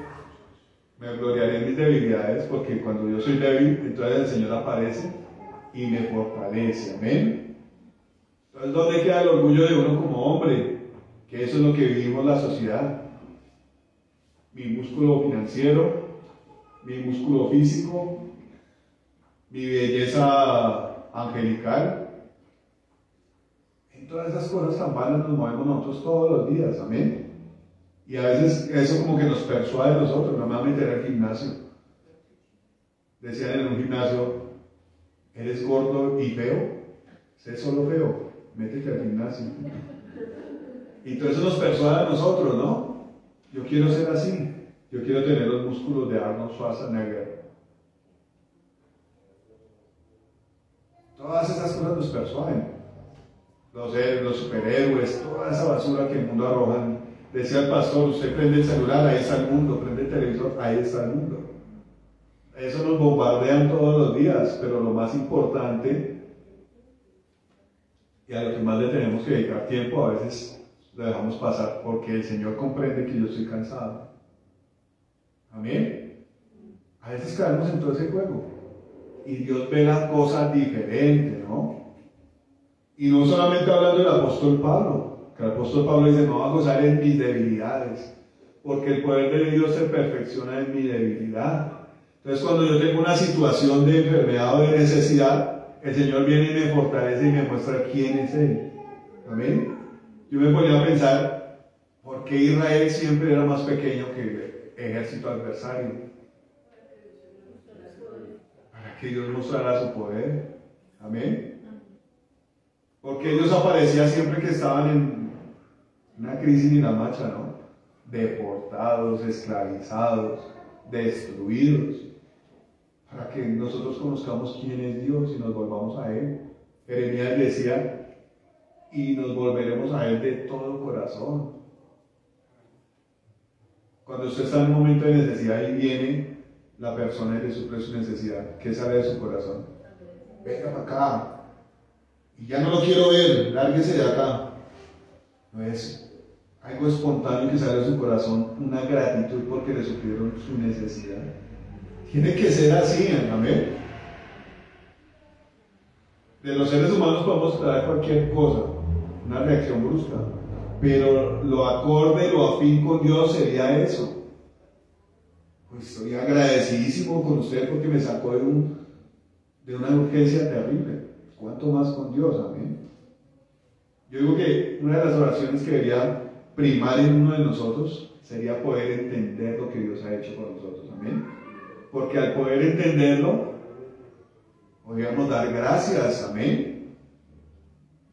me gloriaré en mis debilidades, porque cuando yo soy débil, entonces el Señor aparece y me fortalece. Amén. Entonces, ¿dónde queda el orgullo de uno como hombre? Que eso es lo que vivimos la sociedad. Mi músculo financiero, mi músculo físico, mi belleza angelical. En todas esas cosas tan vanas nos movemos nosotros todos los días. Amén. Y a veces eso como que nos persuade a nosotros, no me va a meter al gimnasio. Decían en un gimnasio, ¿eres gordo y feo? Sé solo feo, métete al gimnasio. Y todo eso nos persuade a nosotros, ¿no? Yo quiero ser así, yo quiero tener los músculos de Arnold Schwarzenegger. Todas esas cosas nos persuaden. los superhéroes, toda esa basura que el mundo arroja. Decía el pastor, usted prende el celular, ahí está el mundo, prende el televisor, ahí está el mundo. Eso nos bombardean todos los días, pero lo más importante y a lo que más le tenemos que dedicar tiempo, a veces lo dejamos pasar porque el Señor comprende que yo estoy cansado. Amén. A veces caemos en todo ese juego y Dios ve las cosas diferentes, ¿no? Y no solamente hablando del apóstol Pablo, que el apóstol Pablo dice, no va a gozar en mis debilidades, porque el poder de Dios se perfecciona en mi debilidad. Entonces cuando yo tengo una situación de enfermedad o de necesidad, el Señor viene y me fortalece y me muestra quién es Él. Amén. Yo me ponía a pensar, ¿por qué Israel siempre era más pequeño que el ejército adversario? Para que Dios mostrara su poder. Amén. Porque ellos aparecían siempre que estaban en una crisis ni la macha, ¿no? Deportados, esclavizados, destruidos. Para que nosotros conozcamos quién es Dios y nos volvamos a Él. Jeremías decía, y nos volveremos a Él de todo corazón. Cuando usted está en un momento de necesidad y viene la persona y le suple su necesidad, ¿qué sale de su corazón? Venga para acá. Y ya no lo quiero ver, lárguese de acá. No es algo espontáneo que sale de su corazón, una gratitud porque le suplieron su necesidad. Tiene que ser así, amén. De los seres humanos podemos esperar cualquier cosa, una reacción brusca, pero lo acorde, lo afín con Dios sería eso. Pues estoy agradecidísimo con usted porque me sacó de una urgencia terrible. ¿Cuánto más con Dios? Amén. Yo digo que una de las oraciones que debería primar en uno de nosotros sería poder entender lo que Dios ha hecho por nosotros. Amén. Porque al poder entenderlo, podríamos dar gracias. Amén.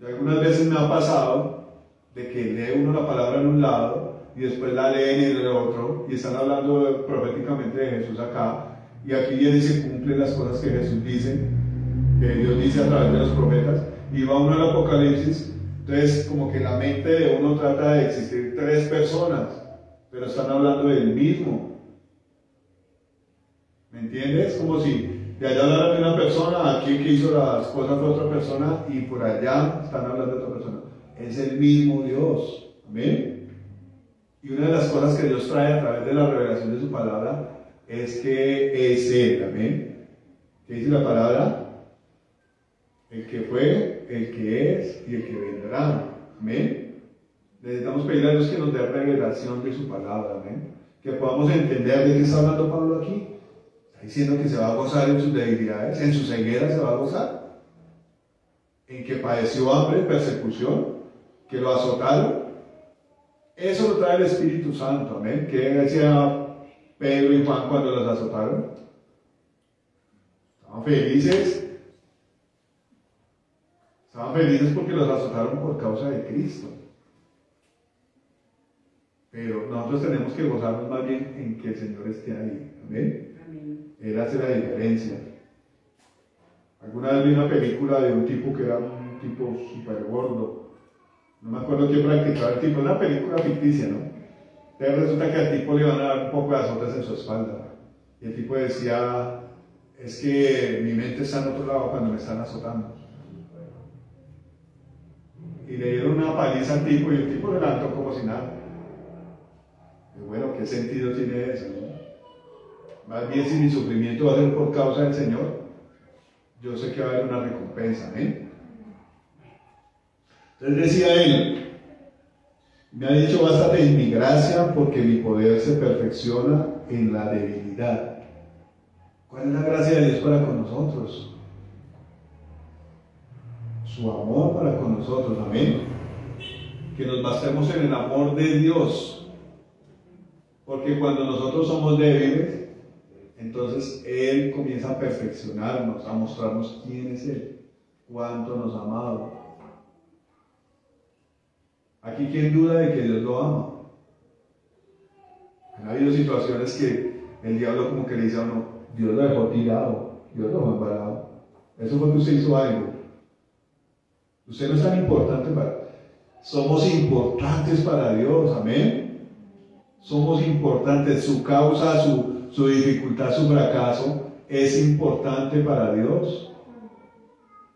Y algunas veces me ha pasado de que lee uno la palabra en un lado y después la lee en el otro y están hablando proféticamente de Jesús acá y aquí viene y se cumplen las cosas que Jesús dice, que Dios dice a través de los profetas, y va uno al Apocalipsis. Entonces como que la mente de uno trata de existir tres personas, pero están hablando del mismo. ¿Me entiendes? Como si de allá hablaran de una persona, aquí que hizo las cosas de otra persona, y por allá están hablando de otra persona. Es el mismo Dios. Amén. Y una de las cosas que Dios trae a través de la revelación de su palabra es que es Él. Amén. ¿Qué dice la palabra? El que fue, el que es y el que vendrá. Amén. Necesitamos pedirle a Dios que nos dé revelación de su palabra. Amén. Que podamos entender de qué está hablando Pablo aquí. Diciendo que se va a gozar en sus debilidades, en su ceguera se va a gozar, en que padeció hambre, persecución, que lo azotaron. Eso lo trae el Espíritu Santo, amén. ¿Qué decía Pedro y Juan cuando los azotaron? Estaban felices porque los azotaron por causa de Cristo. Pero nosotros tenemos que gozarnos más bien en que el Señor esté ahí, amén. Él hace la diferencia. Alguna vez vi una película de un tipo que era un tipo súper gordo. No me acuerdo qué practicaba el tipo. Una película ficticia, ¿no? Entonces resulta que al tipo le van a dar un poco de azotes en su espalda. Y el tipo decía, es que mi mente está en otro lado cuando me están azotando. Y le dieron una paliza al tipo y el tipo le levantó como si nada. Y bueno, ¿qué sentido tiene eso, no? Más bien, si mi sufrimiento va a ser por causa del Señor, yo sé que va a haber una recompensa, ¿eh? Entonces decía él, me ha dicho, bástate en mi gracia, porque mi poder se perfecciona en la debilidad. ¿Cuál es la gracia de Dios para con nosotros? Su amor para con nosotros, amén. Que nos basemos en el amor de Dios, porque cuando nosotros somos débiles, entonces Él comienza a perfeccionarnos, a mostrarnos quién es Él, cuánto nos ha amado. Aquí, ¿quién duda de que Dios lo ama? Han habido situaciones que el diablo como que le dice a uno, Dios lo dejó tirado, Dios lo dejó embarado. Eso fue que usted hizo algo. Usted no es tan importante somos importantes para Dios, amén. Somos importantes, su causa, su dificultad, su fracaso es importante para Dios.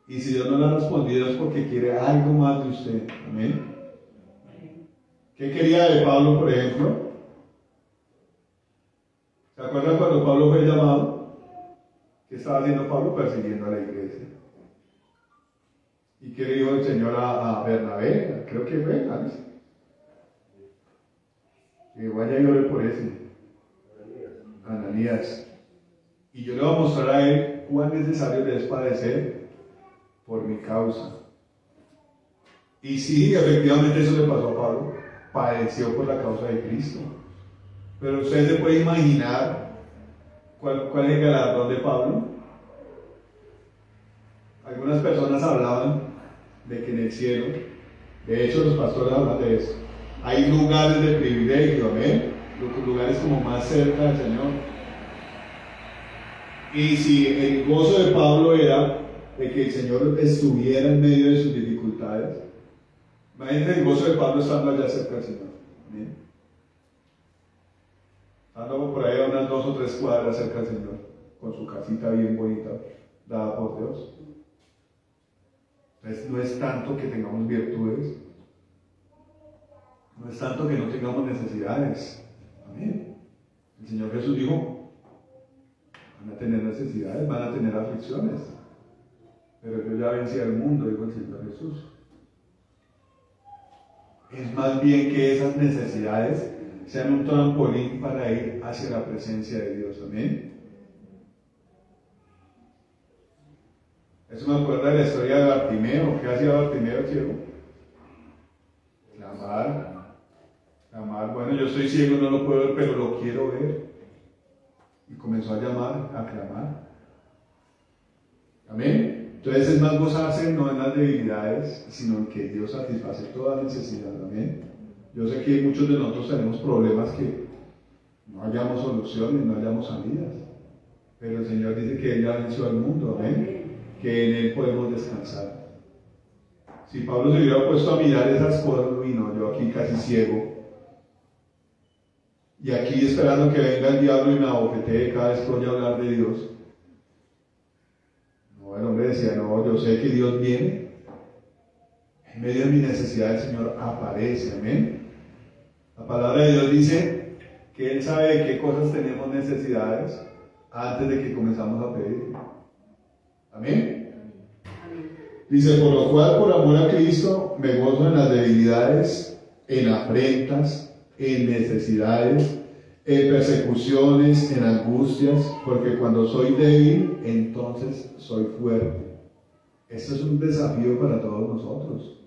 Y si Dios no le ha respondido es porque quiere algo más de usted, amén. ¿Qué quería de Pablo, por ejemplo? ¿Se acuerdan cuando Pablo fue llamado? ¿Qué estaba haciendo Pablo? Persiguiendo a la iglesia. ¿Y qué le dijo el Señor a Bernabé? Creo que fue, ¿sabes? Que vaya y ore por ese. Ananías. Y yo le voy a mostrar a él cuán necesario le es padecer por mi causa. Y sí, efectivamente eso le pasó a Pablo. Padeció por la causa de Cristo. Pero usted se puede imaginar cuál es el galardón de Pablo. Algunas personas hablaban de que en el cielo, de hecho los pastores hablan de eso, hay lugares de privilegio, amén, lugares como más cerca del Señor. Y si el gozo de Pablo era de que el Señor estuviera en medio de sus dificultades, imagínense el gozo de Pablo estando allá cerca del Señor, amén, estando por ahí a unas 2 o 3 cuadras cerca del Señor, con su casita bien bonita, dada por Dios. Entonces no es tanto que tengamos virtudes, no es tanto que no tengamos necesidades, amén. El Señor Jesús dijo, van a tener necesidades, van a tener aflicciones, pero yo ya vencí al mundo, dijo el Señor Jesús. Es más bien que esas necesidades sean un trampolín para ir hacia la presencia de Dios, amén. Eso me acuerda de la historia de Bartimeo. ¿Qué hacía Bartimeo, ciego? Clamar, bueno, yo soy ciego, no lo puedo ver, pero lo quiero ver. Y comenzó a llamar, a clamar. Amén. Entonces es más gozarse no en las debilidades, sino en que Dios satisface toda necesidad, amén. Yo sé que muchos de nosotros tenemos problemas que no hallamos soluciones, no hallamos salidas, pero el Señor dice que Él ya venció al mundo, amén, que en Él podemos descansar. Si Pablo se hubiera puesto a mirar esas cosas, uy no, yo aquí casi ciego, y aquí esperando que venga el diablo y me abofetee cada vez que voy a hablar de Dios. No, el hombre decía, no, yo sé que Dios viene, en medio de mi necesidad el Señor aparece, amén. La palabra de Dios dice que Él sabe de qué cosas tenemos necesidades antes de que comenzamos a pedir. Amén. Dice, por lo cual, por amor a Cristo, me gozo en las debilidades, en afrentas, en necesidades, en persecuciones, en angustias, porque cuando soy débil, entonces soy fuerte. Esto es un desafío para todos nosotros.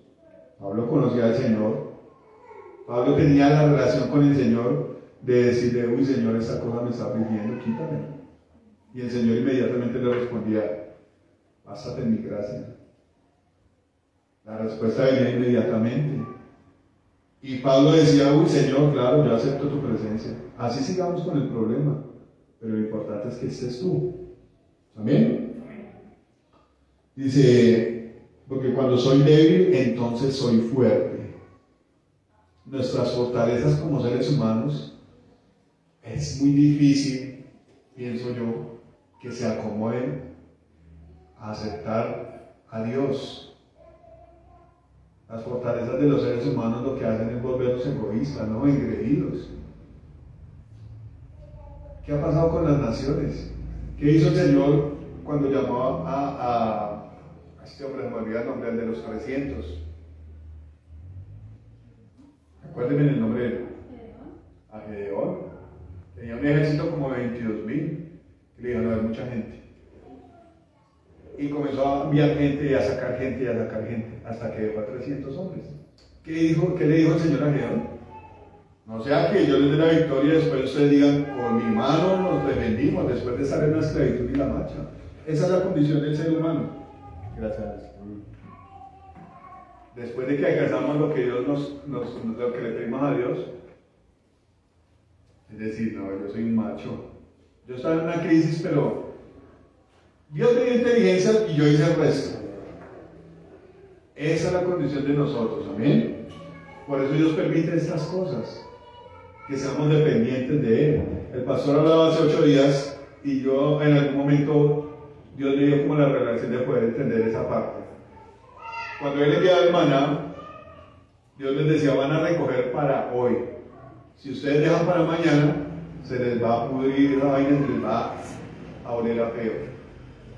Pablo conocía al Señor. Pablo tenía la relación con el Señor de decirle, uy Señor, esta cosa me está afligiendo, quítame. Y el Señor inmediatamente le respondía, bástate en mi gracia. La respuesta venía inmediatamente. Y Pablo decía, uy Señor, claro, yo acepto tu presencia. Así sigamos con el problema, pero lo importante es que estés tú. ¿Amén? Dice, porque cuando soy débil, entonces soy fuerte. Nuestras fortalezas como seres humanos, es muy difícil, pienso yo, que se acomoden a aceptar a Dios. Las fortalezas de los seres humanos lo que hacen es volvernos egoístas, no engreídos. ¿Qué ha pasado con las naciones? ¿Qué hizo el Señor cuando llamó a este hombre? Me olvidé el nombre, el de los 300. Acuérdenme el nombre de él. A Gedeón. Tenía un ejército como de 22,000. Y le dijo, no, hay mucha gente. Y comenzó a enviar gente y a sacar gente y a sacar gente, hasta que dejó a 300 hombres. ¿Qué le dijo el Señor a Gedeón? No sea que yo les dé la victoria y después ustedes digan, con mi mano nos defendimos, después de estar en la esclavitud y la marcha. Esa es la condición del ser humano. Gracias. Después de que alcanzamos lo que Dios lo que le pedimos a Dios, es decir, no, yo soy un macho. Yo estaba en una crisis, pero Dios me dio inteligencia y yo hice el resto. Esa es la condición de nosotros, amén. Por eso Dios permite estas cosas, que seamos dependientes de Él. El pastor hablaba hace 8 días y yo en algún momento Dios me dio como la revelación de poder entender esa parte. Cuando Él enviaba el maná, Dios les decía, van a recoger para hoy. Si ustedes dejan para mañana, se les va a pudrir la vaina, se les va a oler a feo.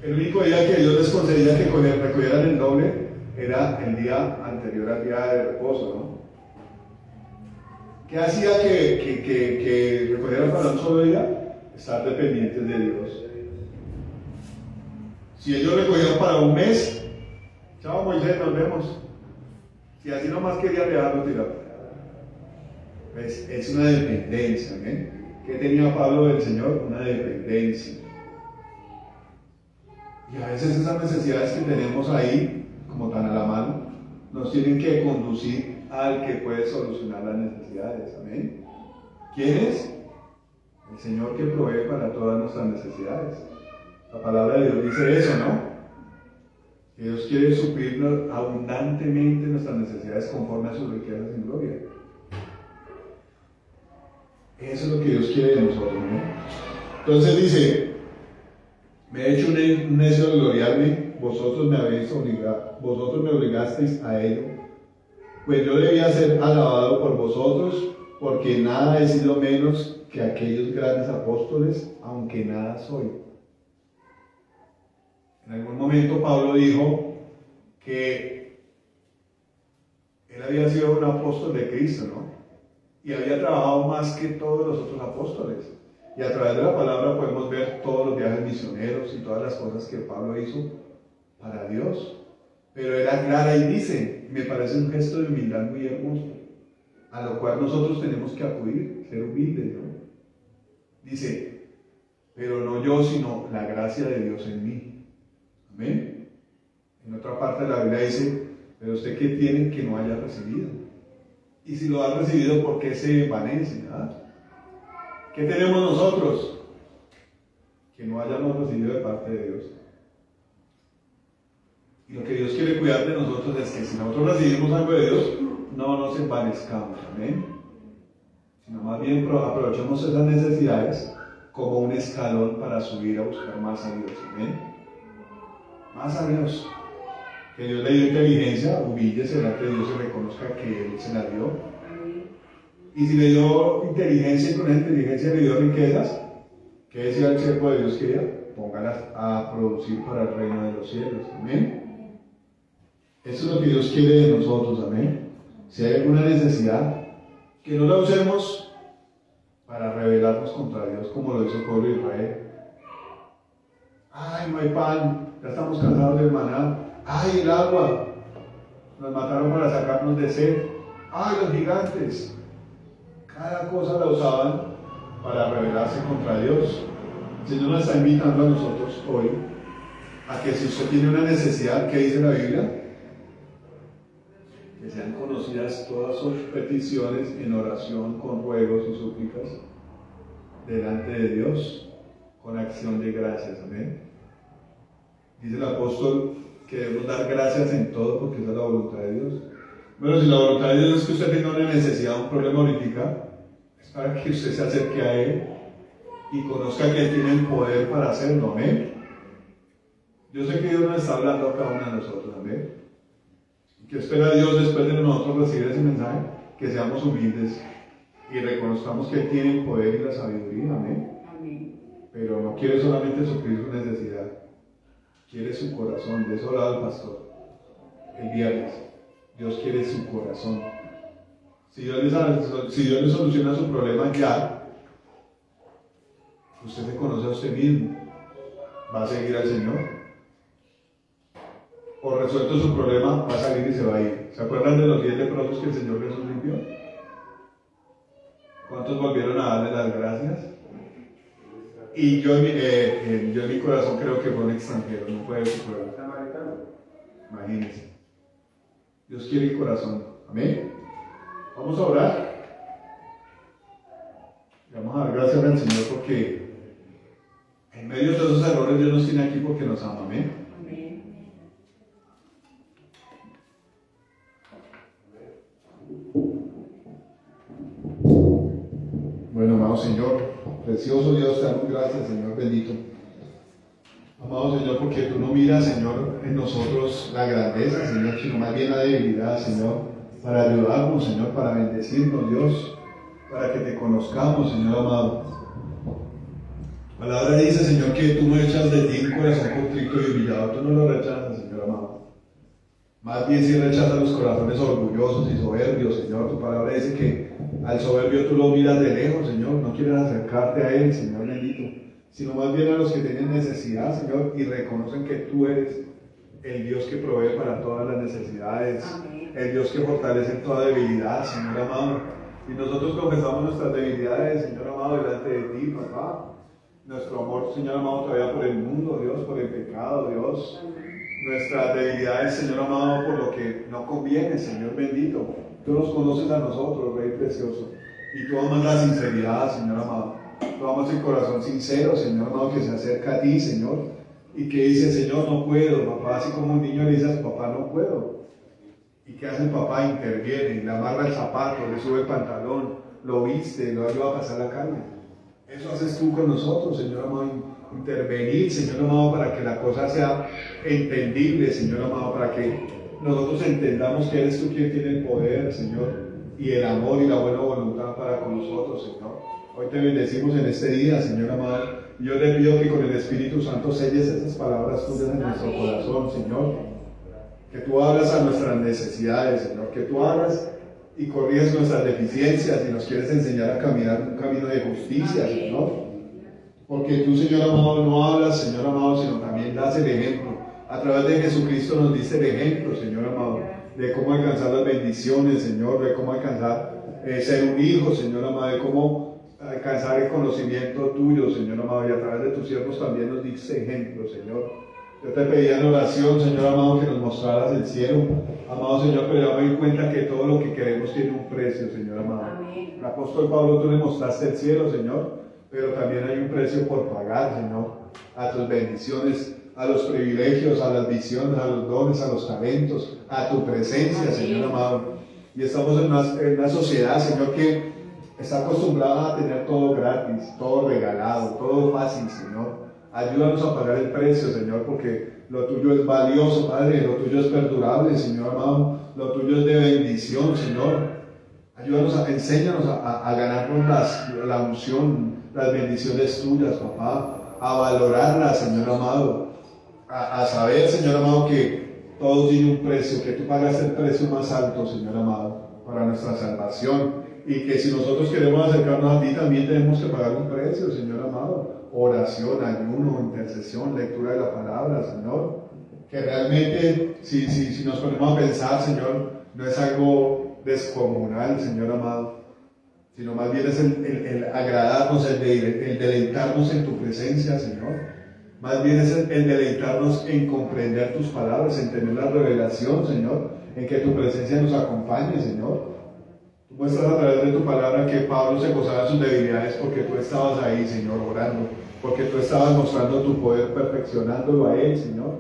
El único día que Dios les concedía que recogieran el doble era el día anterior al día de reposo, ¿no? ¿Qué hacía que recogieran para un solo día? Estar dependientes de Dios. Si ellos recogieron para un mes, chao Moisés, nos vemos. Si así nomás quería dejarlo tirado. Pues es una dependencia, ¿eh? ¿Qué tenía Pablo del Señor? Una dependencia. Y a veces esas necesidades que tenemos ahí, como tan a la mano, nos tienen que conducir al que puede solucionar las necesidades, amén. ¿Quién es? El Señor que provee para todas nuestras necesidades. La palabra de Dios dice eso, ¿no? Que Dios quiere suplir abundantemente nuestras necesidades conforme a sus riquezas en gloria. Eso es lo que Dios quiere de nosotros, ¿no? Entonces dice, me he hecho un necio de gloriarme, vosotros me obligasteis a ello, pues yo debía ser alabado por vosotros, porque nada he sido menos que aquellos grandes apóstoles, aunque nada soy. En algún momento Pablo dijo que él había sido un apóstol de Cristo, ¿no? Y había trabajado más que todos los otros apóstoles. Y a través de la palabra podemos ver todos los viajes misioneros y todas las cosas que Pablo hizo para Dios. Pero era clara y dice, me parece un gesto de humildad muy hermoso, a lo cual nosotros tenemos que acudir, ser humildes, ¿no? Dice, pero no yo, sino la gracia de Dios en mí. Amén. En otra parte de la Biblia dice, pero usted qué tiene que no haya recibido. Y si lo ha recibido, ¿por qué se envanece? ¿Qué tenemos nosotros? Que no hayamos recibido de parte de Dios. Y lo que Dios quiere cuidar de nosotros es que si nosotros recibimos algo de Dios, no nos envanezcamos, amén. Sino más bien aprovechemos esas necesidades como un escalón para subir a buscar más a Dios, amén. Más a Dios. Que Dios le dio inteligencia, humíllese delante de Dios y reconozca que Él se la dio. Y si le dio inteligencia y con esa inteligencia le dio riquezas, ¿qué decía el siervo de Dios que ella? Póngalas a producir para el reino de los cielos, amén. Eso es lo que Dios quiere de nosotros, amén. Si hay alguna necesidad, que no la usemos para rebelarnos contra Dios como lo hizo el pueblo de Israel. Ay, no hay pan, ya estamos cansados del maná. Ay, el agua, nos mataron para sacarnos de sed. Ay, los gigantes. Cada cosa la usaban para rebelarse contra Dios. El Señor nos está invitando a nosotros hoy a que si usted tiene una necesidad, ¿qué dice la Biblia? Que sean conocidas todas sus peticiones en oración, con ruegos y súplicas delante de Dios, con acción de gracias, amén. Dice el apóstol que debemos dar gracias en todo porque esa es la voluntad de Dios. Bueno, si la voluntad de Dios es que usted tenga una necesidad, un problema ahorita, es para que usted se acerque a Él y conozca que Él tiene el poder para hacerlo, amén. Yo sé que Dios nos está hablando a cada uno de nosotros, amén. ¿Y qué espera Dios después de nosotros recibir ese mensaje? Que seamos humildes y reconozcamos que Él tiene el poder y la sabiduría, amén. Pero no quiere solamente suplir su necesidad, quiere su corazón. De eso hablaba el pastor el viernes. Dios quiere su corazón. Si Dios le soluciona su problema ya, usted se conoce a usted mismo. ¿Va a seguir al Señor? ¿O resuelto su problema, va a salir y se va a ir? ¿Se acuerdan de los 10 leprosos que el Señor Jesús limpió? ¿Cuántos volvieron a darle las gracias? Y yo en mi corazón creo que fue un extranjero, no fue su problema. Imagínense. Dios quiere el corazón. Amén. Vamos a orar. Vamos a dar gracias al Señor porque en medio de todos esos errores Dios nos tiene aquí porque nos ama. Amén. Precioso Dios, te damos gracias, Señor bendito. Amado Señor, porque tú no miras, Señor, en nosotros la grandeza, Señor, sino más bien la debilidad, Señor, para ayudarnos, Señor, para bendecirnos, Dios, para que te conozcamos, Señor amado. La palabra dice, Señor, que tú no echas de ti un corazón contrito y humillado, tú no lo rechazas, Señor amado. Más bien si rechazas los corazones orgullosos y soberbios, Señor. Tu palabra dice que al soberbio tú lo miras de lejos, Señor, no quieres acercarte a él, Señor bendito, sino más bien a los que tienen necesidad, Señor, y reconocen que tú eres el Dios que provee para todas las necesidades. Amén. El Dios que fortalece en toda debilidad, Señor amado. Y nosotros confesamos nuestras debilidades, Señor amado, delante de ti, papá. Nuestro amor, Señor amado, todavía por el mundo, Dios, por el pecado, Dios. Nuestras debilidades, Señor amado, por lo que no conviene, Señor bendito. Tú nos conoces a nosotros, Rey precioso. Y tú amas la sinceridad, Señor amado. Tú amas el corazón sincero, Señor amado, que se acerca a ti, Señor. Y que dice, Señor, no puedo, papá. Así como un niño le dice a su papá, no puedo. ¿Y qué hace el papá? Interviene, le amarra el zapato, le sube el pantalón, lo viste, lo ayuda a pasar la calle. Eso haces tú con nosotros, Señor amado, intervenir, Señor amado, para que la cosa sea entendible, Señor amado, para que nosotros entendamos que eres tú quien tiene el poder, Señor, y el amor y la buena voluntad para con nosotros, Señor. Hoy te bendecimos en este día, Señor amado, y yo te pido que con el Espíritu Santo selles esas palabras tuyas en nuestro corazón, Señor, que tú hablas a nuestras necesidades, Señor, que tú hablas y corriges nuestras deficiencias y nos quieres enseñar a caminar un camino de justicia, Señor. Porque tú, Señor amado, no hablas, Señor amado, sino también das el ejemplo. A través de Jesucristo nos diste el ejemplo, Señor amado, de cómo alcanzar las bendiciones, Señor, de cómo alcanzar ser un hijo, Señor amado, de cómo alcanzar el conocimiento tuyo, Señor amado, y a través de tus siervos también nos diste ejemplo, Señor. Yo te pedía en oración, Señor amado, que nos mostraras el cielo, amado Señor, pero ya me doy cuenta que todo lo que queremos tiene un precio, Señor amado. Amén. El apóstol Pablo, tú le mostraste el cielo, Señor, pero también hay un precio por pagar, Señor, a tus bendiciones, a los privilegios, a las visiones, a los dones, a los talentos, a tu presencia, Señor amado. Y estamos en una sociedad, Señor, que está acostumbrada a tener todo gratis, todo regalado, todo fácil, Señor. Ayúdanos a pagar el precio, Señor, porque lo tuyo es valioso, Padre, lo tuyo es perdurable, Señor amado, lo tuyo es de bendición, Señor. Ayúdanos, enséñanos a ganarnos la unción, las bendiciones tuyas, papá, a valorarlas, Señor amado, a saber, Señor amado, que todo tiene un precio, que tú pagaste el precio más alto, Señor amado, para nuestra salvación, y que si nosotros queremos acercarnos a ti, también tenemos que pagar un precio, Señor amado. Oración, ayuno, intercesión, lectura de la palabra, Señor. Que realmente, si nos ponemos a pensar, Señor, no es algo descomunal, Señor amado, sino más bien es el agradarnos, el deleitarnos en tu presencia, Señor. Más bien es el deleitarnos en comprender tus palabras, en tener la revelación, Señor, en que tu presencia nos acompañe, Señor. Tú muestras a través de tu palabra que Pablo se gozaba de sus debilidades porque tú estabas ahí, Señor, orando, porque tú estabas mostrando tu poder, perfeccionándolo a él, Señor,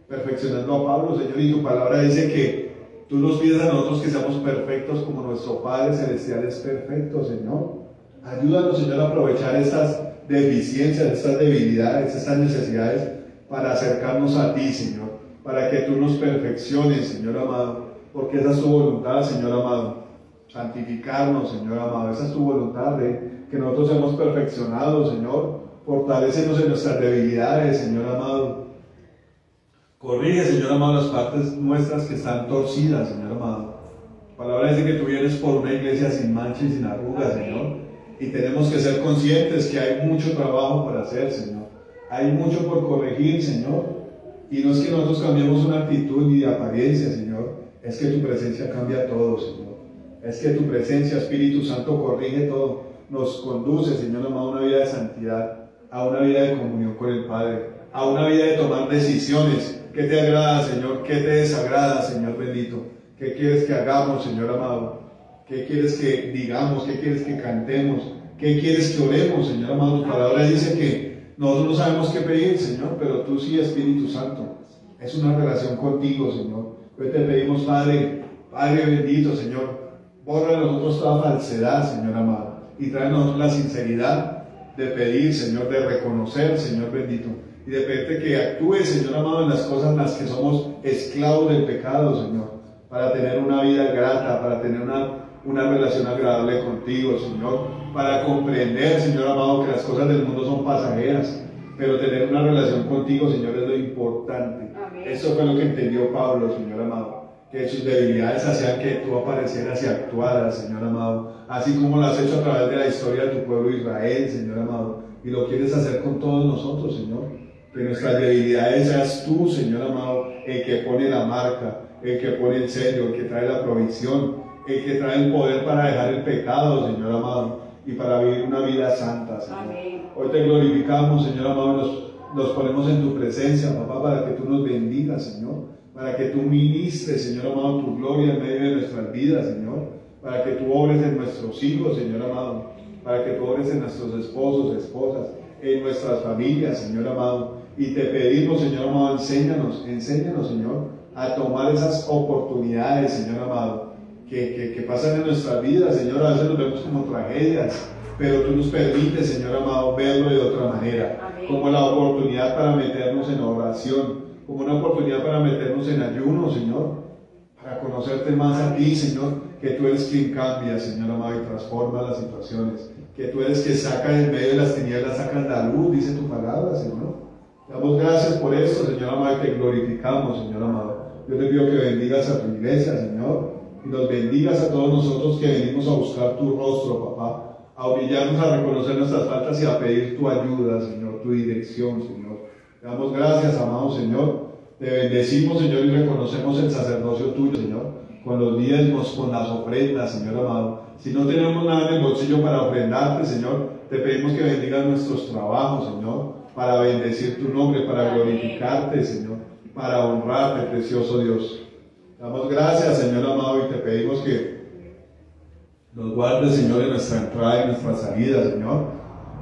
perfeccionando a Pablo, Señor, y tu palabra dice que tú nos pides a nosotros que seamos perfectos como nuestro Padre Celestial es perfecto, Señor. Ayúdanos, Señor, a aprovechar estas deficiencias, estas debilidades, estas necesidades para acercarnos a ti, Señor, para que tú nos perfecciones, Señor amado, porque esa es tu voluntad, Señor amado. Santificarnos, Señor amado, esa es tu voluntad, que nosotros seamos perfeccionados, Señor. Fortalécenos en nuestras debilidades, Señor amado. Corrige, Señor amado, las partes nuestras que están torcidas, Señor amado. La palabra dice que tú vienes por una iglesia sin mancha y sin arrugas, Señor. Y tenemos que ser conscientes que hay mucho trabajo por hacer, Señor. Hay mucho por corregir, Señor. Y no es que nosotros cambiemos una actitud ni de apariencia, Señor. Es que tu presencia cambia todo, Señor. Es que tu presencia, Espíritu Santo, corrige todo. Nos conduce, Señor amado, a una vida de santidad, a una vida de comunión con el Padre, a una vida de tomar decisiones. ¿Qué te agrada, Señor? ¿Qué te desagrada, Señor bendito? ¿Qué quieres que hagamos, Señor amado? ¿Qué quieres que digamos? ¿Qué quieres que cantemos? ¿Qué quieres que oremos, Señor amado? Tu palabra dice que nosotros no sabemos qué pedir, Señor, pero tú sí, Espíritu Santo. Es una relación contigo, Señor. Hoy te pedimos, Padre bendito, Señor, borra de nosotros toda falsedad, Señor amado, y trae a nosotros la sinceridad de pedir, Señor, de reconocer, Señor bendito, y de pedirte que actúes, Señor amado, en las cosas en las que somos esclavos del pecado, Señor, para tener una vida grata, para tener una relación agradable contigo, Señor, para comprender, Señor amado, que las cosas del mundo son pasajeras, pero tener una relación contigo, Señor, es lo importante. Amén. Eso fue lo que entendió Pablo, Señor amado, que sus debilidades hacían que tú aparecieras y actuaras, Señor amado, así como lo has hecho a través de la historia de tu pueblo Israel, Señor amado, y lo quieres hacer con todos nosotros, Señor. Que nuestras debilidades seas tú, Señor amado, el que pone la marca, el que pone el sello, el que trae la provisión, el que trae el poder para dejar el pecado, Señor amado, y para vivir una vida santa, Señor. Amén. Hoy te glorificamos, Señor amado, nos ponemos en tu presencia, papá, para que tú nos bendigas, Señor, para que tú ministres, Señor amado, tu gloria en medio de nuestras vidas, Señor, para que tú obres en nuestros hijos, Señor amado, para que tú obres en nuestros esposos, esposas, en nuestras familias, Señor amado. Y te pedimos, Señor amado, enséñanos, Señor, a tomar esas oportunidades, Señor amado, que pasan en nuestras vidas, Señor. A veces nos vemos como tragedias, pero tú nos permites, Señor amado, verlo de otra manera. Amén. Como la oportunidad para meternos en oración, como una oportunidad para meternos en ayuno, Señor, para conocerte más a ti, Señor, que tú eres quien cambia, Señor amado, y transforma las situaciones, que tú eres quien saca en medio de las tinieblas, sacas la luz, dice tu palabra, Señor. Damos gracias por esto, Señor amado, y te glorificamos, Señor amado. Yo te pido que bendigas a tu iglesia, Señor, y nos bendigas a todos nosotros que venimos a buscar tu rostro, papá, a humillarnos, a reconocer nuestras faltas y a pedir tu ayuda, Señor, tu dirección, Señor. Te damos gracias, amado Señor. Te bendecimos, Señor, y reconocemos el sacerdocio tuyo, Señor, con los diezmos, con las ofrendas, Señor amado. Si no tenemos nada en el bolsillo para ofrendarte, Señor, te pedimos que bendigas nuestros trabajos, Señor, para bendecir tu nombre, para glorificarte, Señor, para honrarte, precioso Dios. Damos gracias, Señor amado, y te pedimos que nos guardes, Señor, en nuestra entrada y nuestra salida, Señor.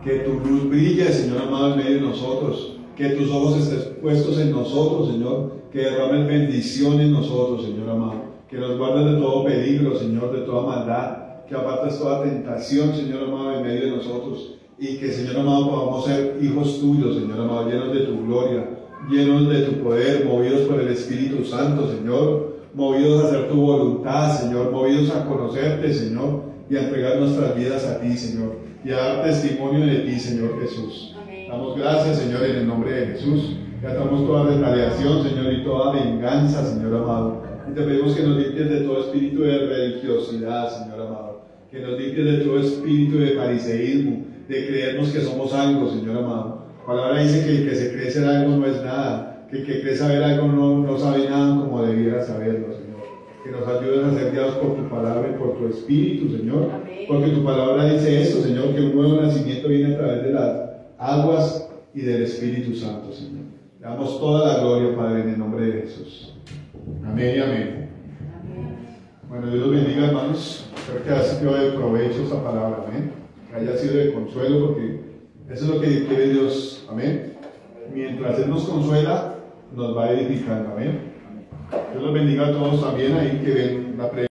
Que tu luz brille, Señor amado, en medio de nosotros. Que tus ojos estén puestos en nosotros, Señor. Que derrames bendición en nosotros, Señor amado. Que nos guardes de todo peligro, Señor, de toda maldad. Que apartes toda tentación, Señor amado, en medio de nosotros. Y que, Señor amado, podamos ser hijos tuyos, Señor amado, llenos de tu gloria, llenos de tu poder, movidos por el Espíritu Santo, Señor, movidos a hacer tu voluntad, Señor, movidos a conocerte, Señor, y a entregar nuestras vidas a ti, Señor, y a dar testimonio de ti, Señor Jesús. Amén. Damos gracias, Señor, en el nombre de Jesús. Que atamos toda retaliación, Señor, y toda venganza, Señor amado. Y te pedimos que nos limpies de todo espíritu de religiosidad, Señor amado. Que nos limpies de todo espíritu de fariseísmo, de creernos que somos algo, Señor amado. La palabra dice que el que se cree ser algo no es nada, que el que cree saber algo no sabe nada como debiera saberlo, Señor. Que nos ayudes a ser guiados por tu palabra y por tu espíritu, Señor. Amén. Porque tu palabra dice esto, Señor, que un nuevo nacimiento viene a través de las aguas y del Espíritu Santo, Señor. Le damos toda la gloria, Padre, en el nombre de Jesús. Amén y amén. Bueno, Dios los bendiga, hermanos. Espero que haya sido de provecho esta palabra, amén. Que haya sido de consuelo, porque eso es lo que quiere Dios, amén. Mientras Él nos consuela, nos va edificando, amén. Dios los bendiga a todos también ahí que ven la predicación.